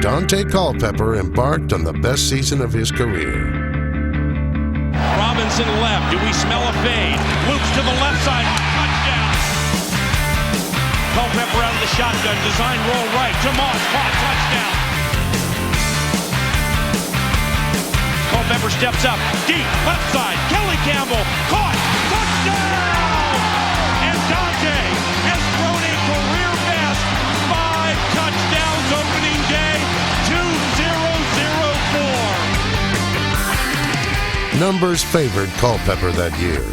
Dante Culpepper embarked on the best season of his career. Robinson left. Do we smell a fade? Loops to the left side. Touchdown. Culpepper out of the shotgun. Design roll right to Moss. Caught. Touchdown. Culpepper steps up. Deep. Left side. Kelly Campbell. Caught. Touchdown. And Dante has thrown a career best 5 touchdowns opening day. 2004. Numbers favored Culpepper that year.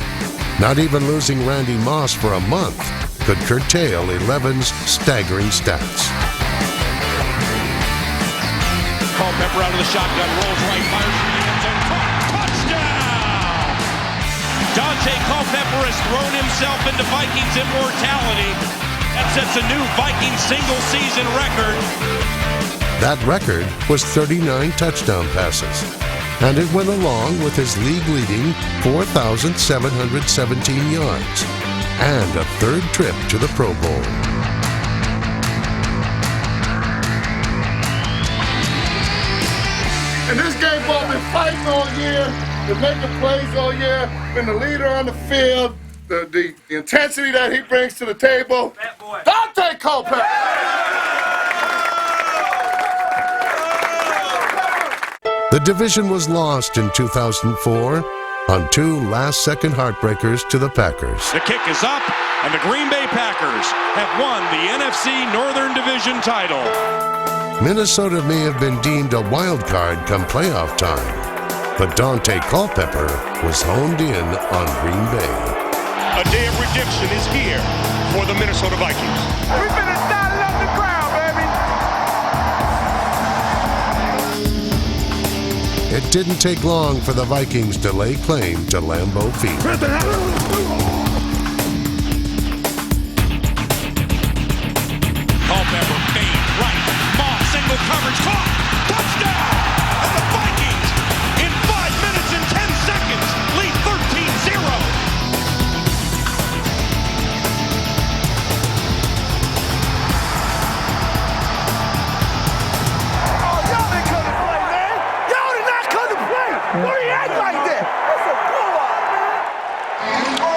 Not even losing Randy Moss for a month could curtail 11's staggering stats. Culpepper out of the shotgun, rolls right, fires for the end zone. Touchdown! Dante Culpepper has thrown himself into Vikings immortality. That sets a new Vikings single-season record. That record was 39 touchdown passes, and it went along with his league-leading 4,717 yards and a third trip to the Pro Bowl. And this game ball been fighting all year, been making plays all year, been the leader on the field, the intensity that he brings to the table. Dante Culpepper! The division was lost in 2004 on two last-second heartbreakers to the Packers. The kick is up, and the Green Bay Packers have won the NFC Northern Division title. Minnesota may have been deemed a wild card come playoff time, but Dante Culpepper was honed in on Green Bay. A day of redemption is here for the Minnesota Vikings. We've been started up the ground, baby. It didn't take long for the Vikings to lay claim to Lambeau Field. Culpepper fade right, Moss single coverage caught, touchdown! And the Vikings, in 5 minutes and 10 seconds, lead 13-0. Oh, y'all didn't come to play, man. Y'all did not come to play. What do you act like that? That's a blowout.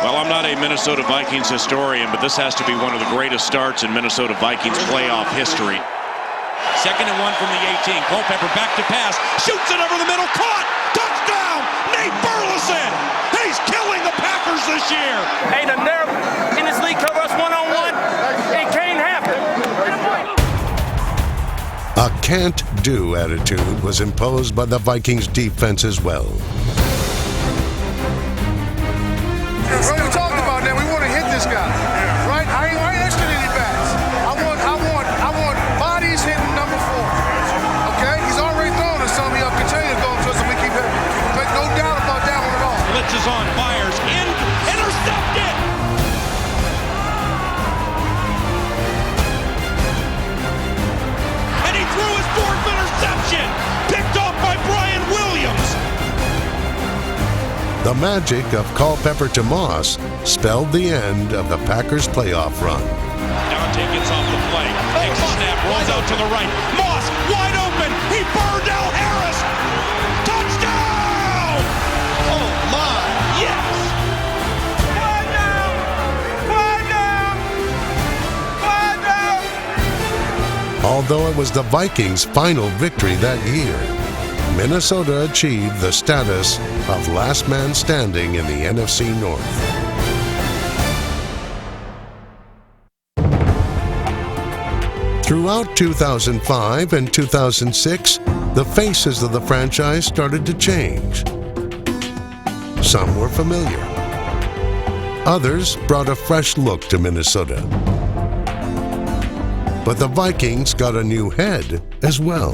Well, I'm not a Minnesota Vikings historian, but this has to be one of the greatest starts in Minnesota Vikings playoff history. 2nd and 1 from the 18. Culpepper back to pass, shoots it over the middle, caught, touchdown, Nate Burleson. He's killing the Packers this year. Hey, the nerve in this league cover us one-on-one. It can't happen. A can't-do attitude was imposed by the Vikings defense as well. What are we talking about now? We want to hit this guy, right? I ain't interested in any bats. I want bodies hitting number 4. Okay, he's already thrown us some. He'll continue to go to us, and we keep hitting. But no doubt about that one at all. Blitz is on, fires in, intercepted. And he threw his 4th interception, picked off by Brian Williams. The magic of Culpepper to Moss spelled the end of the Packers' playoff run. Dante gets off the play, takes a snap, rolls out to the right. Moss, wide open, he burned Al Harris. Touchdown! Oh, my. Yes! Although it was the Vikings' final victory that year, Minnesota achieved the status of last man standing in the NFC North. Throughout 2005 and 2006, the faces of the franchise started to change. Some were familiar. Others brought a fresh look to Minnesota. But the Vikings got a new head as well.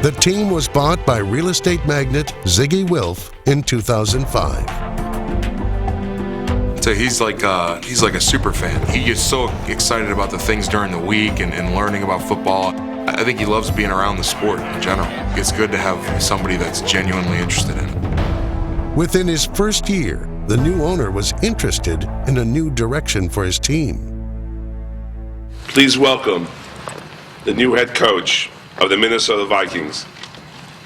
The team was bought by real estate magnate Ziggy Wilf in 2005. So he's like a super fan. He gets so excited about the things during the week and learning about football. I think he loves being around the sport in general. It's good to have somebody that's genuinely interested in it. Within his first year, the new owner was interested in a new direction for his team. Please welcome the new head coach of the Minnesota Vikings,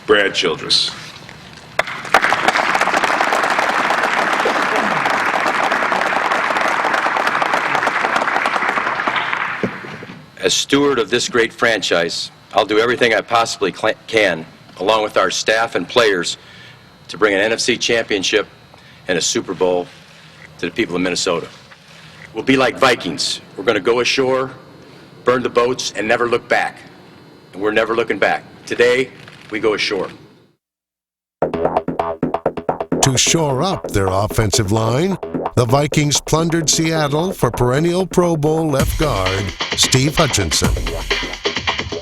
Brad Childress. As steward of this great franchise, I'll do everything I possibly can, along with our staff and players, to bring an NFC championship and a Super Bowl to the people of Minnesota. We'll be like Vikings. We're going to go ashore, burn the boats, and never look back. And we're never looking back. Today, we go ashore. To shore up their offensive line, the Vikings plundered Seattle for perennial Pro Bowl left guard Steve Hutchinson.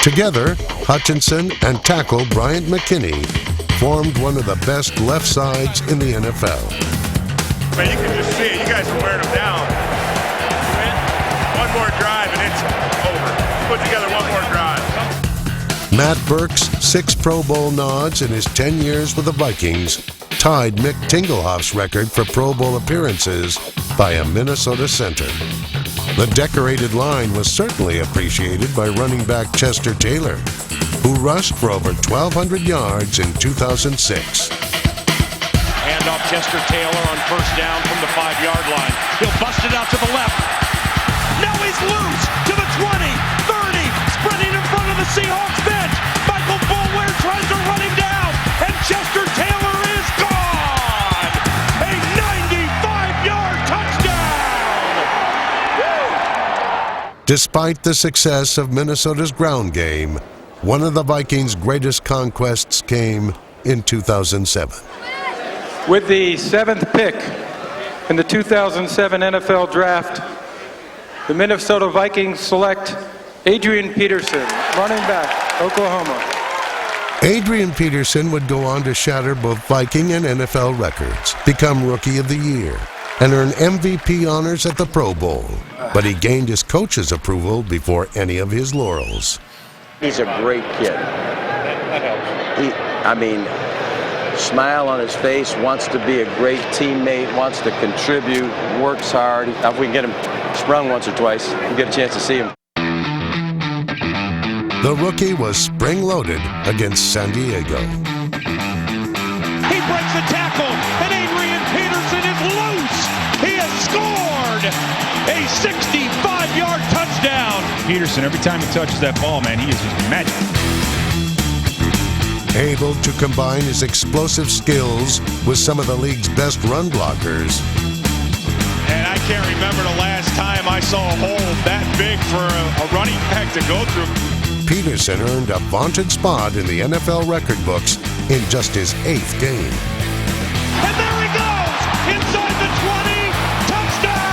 Together, Hutchinson and tackle Bryant McKinney formed one of the best left sides in the NFL. Man, you can just see it. You guys are wearing them down. One more drive and it's over. Put together one more drive. Matt Burke's 6 Pro Bowl nods in his 10 years with the Vikings tied Mick Tinglehoff's record for Pro Bowl appearances by a Minnesota center. The decorated line was certainly appreciated by running back Chester Taylor, who rushed for over 1,200 yards in 2006. Handoff Chester Taylor on first down from the 5-yard line. He'll bust it out to the left. Now he's loose to the 20, 30, sprinting in front of the Seahawks bench. Michael Boulware tries to run him down, and Chester Taylor is gone. A 95-yard touchdown. Woo! Despite the success of Minnesota's ground game, one of the Vikings' greatest conquests came in 2007. With the 7th pick in the 2007 NFL Draft, the Minnesota Vikings select Adrian Peterson, running back, Oklahoma. Adrian Peterson would go on to shatter both Viking and NFL records, become Rookie of the Year, and earn MVP honors at the Pro Bowl. But he gained his coach's approval before any of his laurels. He's a great kid. Smile on his face, wants to be a great teammate, wants to contribute, works hard. If we can get him sprung once or twice, we'll get a chance to see him. The rookie was spring-loaded against San Diego. He breaks the tackle, and Adrian Peterson is loose. He has scored a 65-yard touchdown. Peterson, every time he touches that ball, man, he is just magic. Able to combine his explosive skills with some of the league's best run blockers. And I can't remember the last time I saw a hole that big for a running back to go through. Peterson earned a vaunted spot in the NFL record books in just his 8th game. And there he goes! Inside the 20! Touchdown!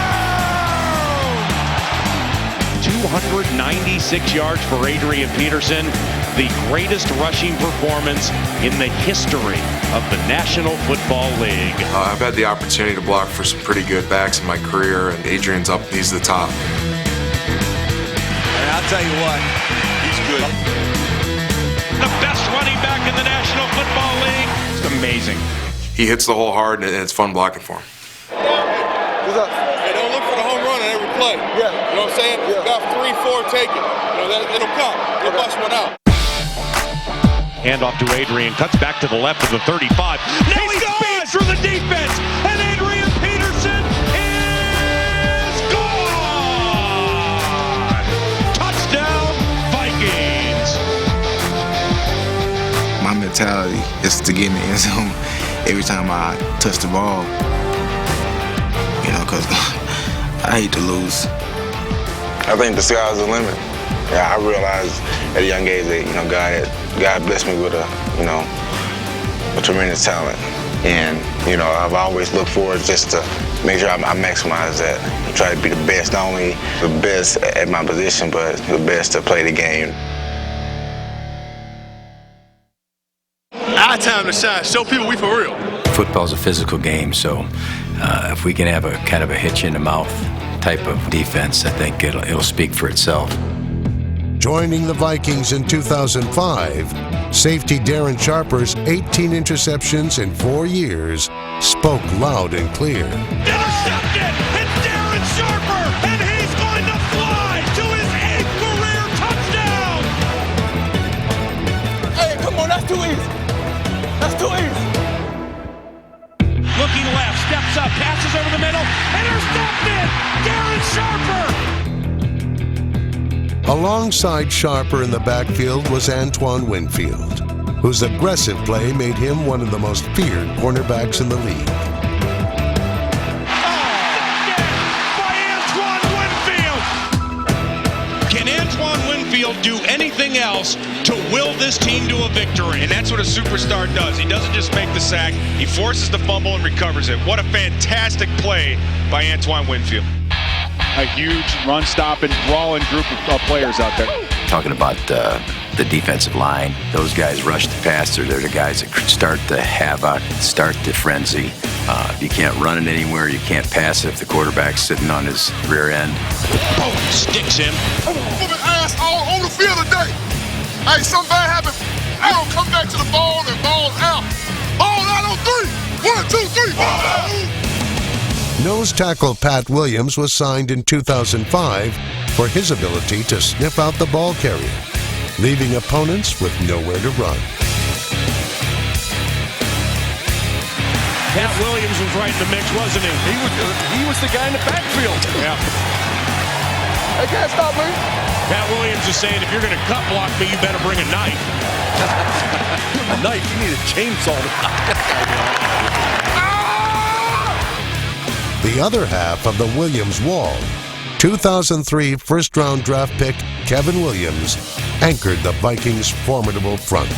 296 yards for Adrian Peterson. The greatest rushing performance in the history of the National Football League. I've had the opportunity to block for some pretty good backs in my career, and Adrian's up, he's the top. And I'll tell you what, he's good. The best running back in the National Football League. It's amazing. He hits the hole hard, and it's fun blocking for him. What's up? Hey, don't look for the home run on every play. Yeah. You know what I'm saying? Yeah. You got 3-4 taken. You know, it'll come. You'll bust one out. Handoff to Adrian, cuts back to the left of the 35. Now he speeds through the defense, and Adrian Peterson is gone! Touchdown, Vikings! My mentality is to get in the end zone every time I touch the ball. You know, because I hate to lose. I think the sky's the limit. Yeah, I realized at a young age that, God blessed me with a tremendous talent. And, I've always looked forward just to make sure I maximize that. Try to be the best, not only the best at my position, but the best to play the game. Our time to shine. Show people we for real. Football's a physical game, so if we can have a kind of a hitch in the mouth type of defense, I think it'll speak for itself. Joining the Vikings in 2005, safety Darren Sharper's 18 interceptions in 4 years spoke loud and clear. Intercepted! It's Darren Sharper, and he's going to fly to his 8th career touchdown! Hey, come on, that's too easy. That's too easy. Looking left, steps up, passes over the middle, intercepted! Darren Sharper! Alongside Sharper in the backfield was Antoine Winfield, whose aggressive play made him one of the most feared cornerbacks in the league. By Antoine Winfield! Can Antoine Winfield do anything else to will this team to a victory? And that's what a superstar does. He doesn't just make the sack, he forces the fumble and recovers it. What a fantastic play by Antoine Winfield. A huge run-stopping, brawling group of players out there. talking about the defensive line. Those guys rush the passer. They're the guys that start the havoc, start the frenzy. You can't run it anywhere. You can't pass it if the quarterback's sitting on his rear end. Boom! Sticks him. I'm moving ass all over the field today. Hey, something bad happened. I don't come back to the ball and ball's out. Ball out on 3. 1, 2, 3. Ball out. Nose tackle Pat Williams was signed in 2005 for his ability to sniff out the ball carrier, leaving opponents with nowhere to run. Pat Williams was right in the mix, wasn't he? He was the guy in the backfield. Yeah. They can't stop me. Pat Williams is saying, if you're going to cut block me, you better bring a knife. A knife? You need a chainsaw. The other half of the Williams wall, 2003 first-round draft pick Kevin Williams, anchored the Vikings' formidable front.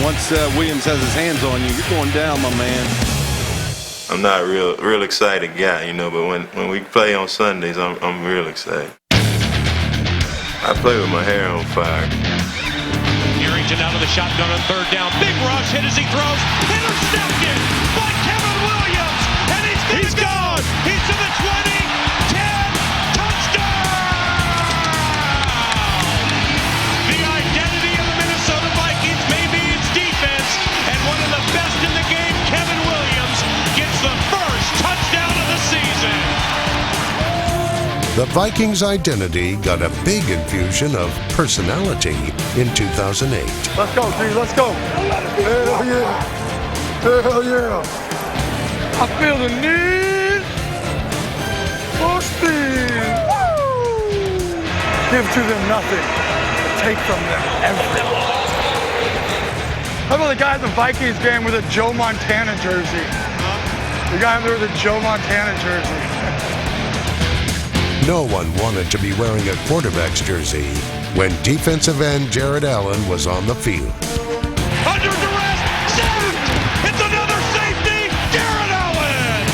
Once Williams has his hands on you, you're going down, my man. I'm not a real excited guy, but when we play on Sundays, I'm real excited. I play with my hair on fire. Harrington out of the shotgun on third down. Big rush, hit as he throws. Intercepted by Kevin Williams. And he's gone. He's to the 20. 10. Touchdown! The identity of the Minnesota Vikings may be its defense. And one of the best in the game, Kevin Williams, gets the first touchdown of the season. The Vikings' identity got a big infusion of personality in 2008. Let's go, G. Let's go. Hell yeah. Hell yeah. I feel the need for speed. Woo! Give to them nothing. Take from them everything. How about the guy at the Vikings game with a Joe Montana jersey? The guy there with a Joe Montana jersey. No one wanted to be wearing a quarterback's jersey when defensive end Jared Allen was on the field. Under duress, sacked! It's another safety, Jared Allen!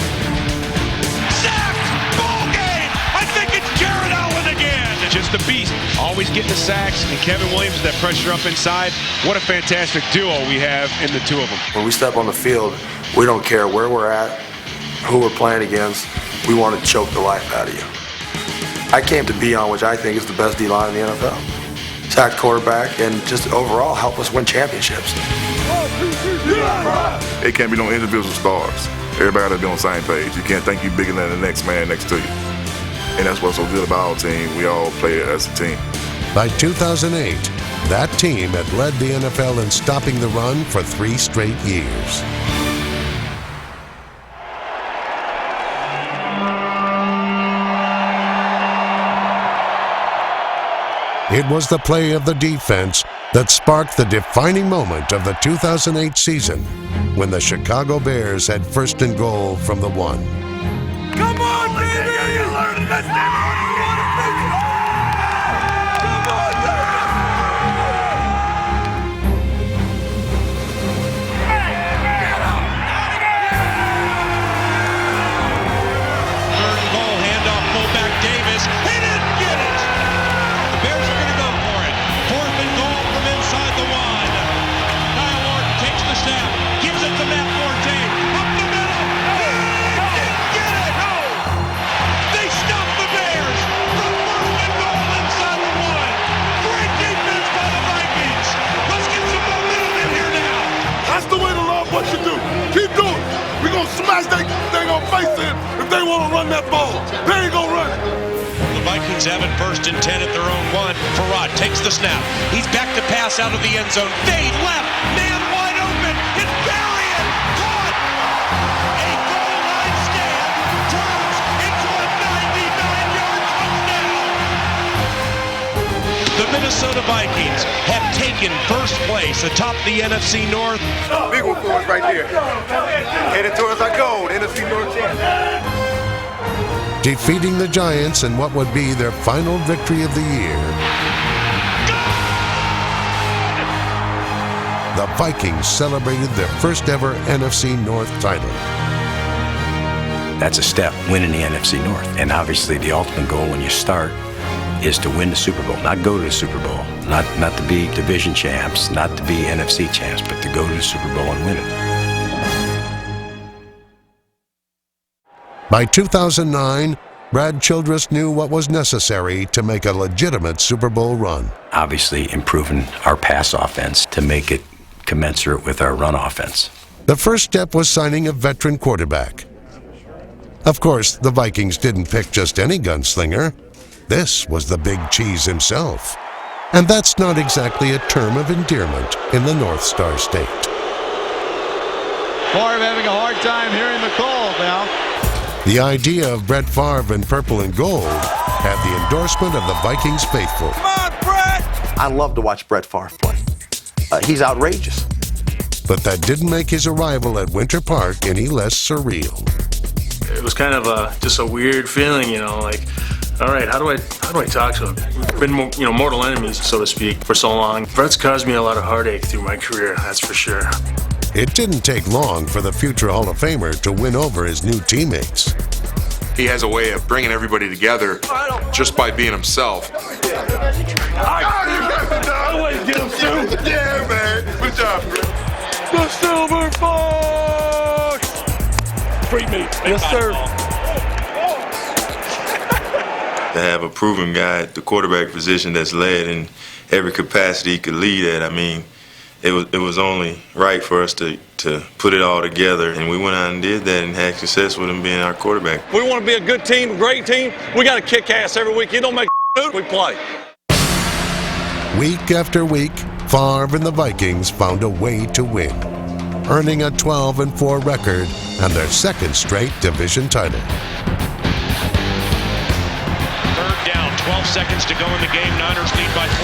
Sacked! Ball game! I think it's Jared Allen again! Just a beast. Always getting the sacks, and Kevin Williams with that pressure up inside. What a fantastic duo we have in the two of them. When we step on the field, we don't care where we're at, who we're playing against. We want to choke the life out of you. I came to be on which I think is the best D-line in the NFL. Sack quarterback and just overall help us win championships. It can't be no individual stars. Everybody got to be on the same page. You can't think you're bigger than the next man next to you. And that's what's so good about our team. We all play as a team. By 2008, that team had led the NFL in stopping the run for 3 straight years. It was the play of the defense that sparked the defining moment of the 2008 season when the Chicago Bears had first and goal from the 1. Come on, baby! You're learning this thing. Third and goal, handoff, fullback Davis. He didn't get it! The Bears are going to go for it. Fourth and goal from inside the 1. Kyle Orton takes the snap, gives it to Matt Forte. Up the middle. He didn't get it! No! They stopped the Bears from fourth and goal inside the 1. Great defense by the Vikings. Let's get some momentum in here now. That's the way to love what you do. Keep doing it. We're going to smash their face in if they want to run that ball. They ain't going to run it. The Vikings have it first and 10 at their own 1. Farad takes the snap. He's back to pass out of the end zone. Fade left. Man wide open. It's Berrien. Caught. A goal line stand turns into a 99-yard touchdown. The Minnesota Vikings have taken first place atop the NFC North. Big one for us right there. Headed towards our goal, NFC North champion. Defeating the Giants in what would be their final victory of the year. The Vikings celebrated their first ever NFC North title. That's a step, winning the NFC North. And obviously the ultimate goal when you start is to win the Super Bowl, not go to the Super Bowl, not to be division champs, not to be NFC champs, but to go to the Super Bowl and win it. By 2009, Brad Childress knew what was necessary to make a legitimate Super Bowl run. Obviously improving our pass offense to make it commensurate with our run offense. The first step was signing a veteran quarterback. Of course, the Vikings didn't pick just any gunslinger. This was the Big Cheese himself. And that's not exactly a term of endearment in the North Star State. Favre having a hard time hearing the call now. The idea of Brett Favre in purple and gold had the endorsement of the Vikings faithful. Come on, Brett! I love to watch Brett Favre play. He's outrageous. But that didn't make his arrival at Winter Park any less surreal. It was kind of just a weird feeling, you know, like, all right, how do I talk to him? We've been, mortal enemies, so to speak, for so long. Brett's caused me a lot of heartache through my career, that's for sure. It didn't take long for the future Hall of Famer to win over his new teammates. He has a way of bringing everybody together just by being himself. Yeah, man. Good job, Brett. The Silver Fox! Free me. Yes, sir. To have a proven guy at the quarterback position that's led in every capacity he could lead at, I mean, it was only right for us to put it all together, and we went out and did that and had success with him being our quarterback. We want to be a good team, a great team. We got to kick ass every week. You don't make we play. Week after week, Favre and the Vikings found a way to win, earning a 12-4 record and their second straight division title. 3rd down, 12 seconds to go in the game. Niners lead by 4.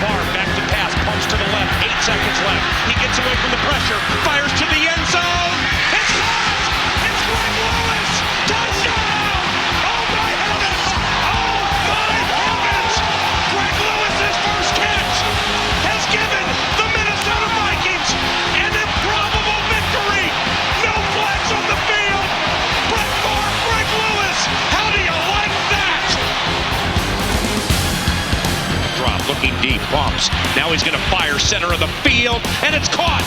Favre back to pass, pumps to the left, 8 seconds left. He gets away from the pressure, fires to the end zone. It's caught! It's Greg Lewis! Touchdown! Oh my heavens! Oh my heavens! Greg Lewis's first catch has given the Minnesota Vikings an improbable victory. No flags on the field. Brett Favre, Greg Lewis. How do you like that? Drop, looking deep, bumps. Now he's going to fire center of the field, and it's caught.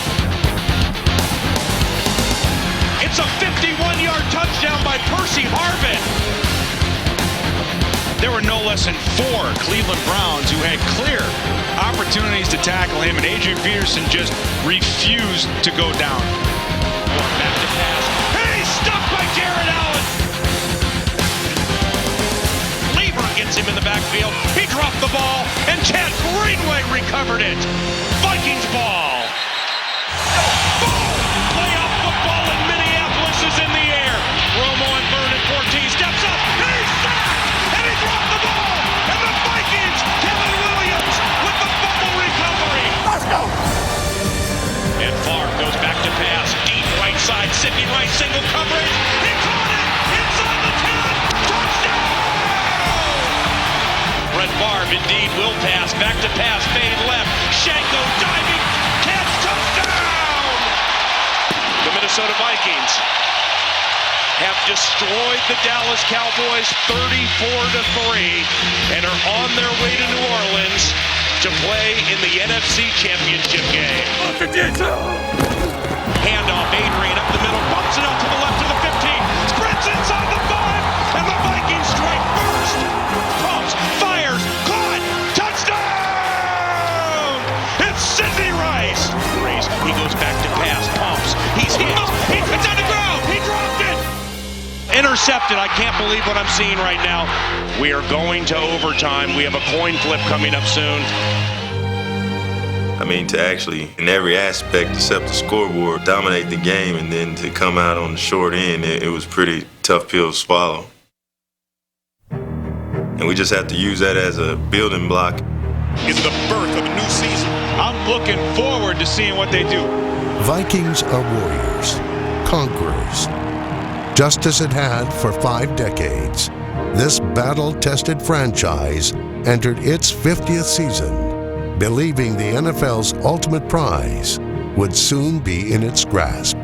It's a 51-yard touchdown by Percy Harvin. There were no less than 4 Cleveland Browns who had clear opportunities to tackle him, and Adrian Peterson just refused to go down. Back to pass. Hey, stopped by Jared Allen. Lieber gets him in the backfield. He dropped the ball, and Chad Greenway recovered it. Vikings ball. Playoff football in Minneapolis is in the air. Romo and Vernon 14 steps up. He's sacked, and he dropped the ball. And the Vikings, Kevin Williams with the fumble recovery. Let's go. And Favre goes back to pass. Deep right side, Sidney Rice single coverage. He caught it inside the 10. Touchdown. Brett Favre indeed will pass. Back to pass, fade left. Shanko diving. Catch, touchdown. The Minnesota Vikings have destroyed the Dallas Cowboys 34-3 and are on their way to New Orleans to play in the NFC Championship game. Handoff, Adrian up the middle, bumps it out to the left to the 15, sprints inside the 5, and the Vikings strike first. Pumps, fires, caught, touchdown! It's Sidney Rice. He goes back to pass, pumps, he's hit, it's on the ground, he dropped it. Intercepted. I can't believe what I'm seeing right now. We are going to overtime. We have a coin flip coming up soon. I mean, to actually, in every aspect except the scoreboard, dominate the game and then to come out on the short end, it was pretty tough pill to swallow. And we just have to use that as a building block. It's the birth of a new season. I'm looking forward to seeing what they do. Vikings are warriors, conquerors. Just as it had for 5 decades, this battle-tested franchise entered its 50th season, believing the NFL's ultimate prize would soon be in its grasp.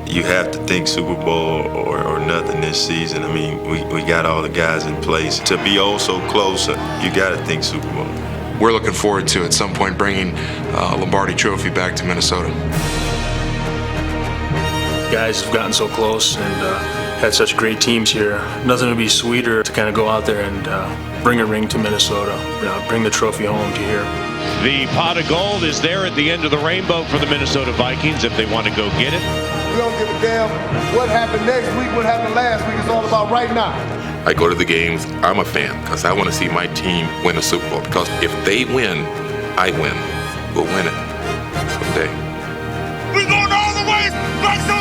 you have to think Super Bowl or nothing this season. I mean, we got all the guys in place. To be oh so close, you got to think Super Bowl. We're looking forward to, at some point, bringing Lombardi Trophy back to Minnesota. Guys have gotten so close and had such great teams here. Nothing would be sweeter to kind of go out there and bring a ring to Minnesota, bring the trophy home to here. The pot of gold is there at the end of the rainbow for the Minnesota Vikings if they want to go get it. We don't give a damn what happened next week, what happened last week. It's all about right now. I go to the games. I'm a fan because I want to see my team win a Super Bowl. Because if they win, I win. We'll win it someday. We going all the way back to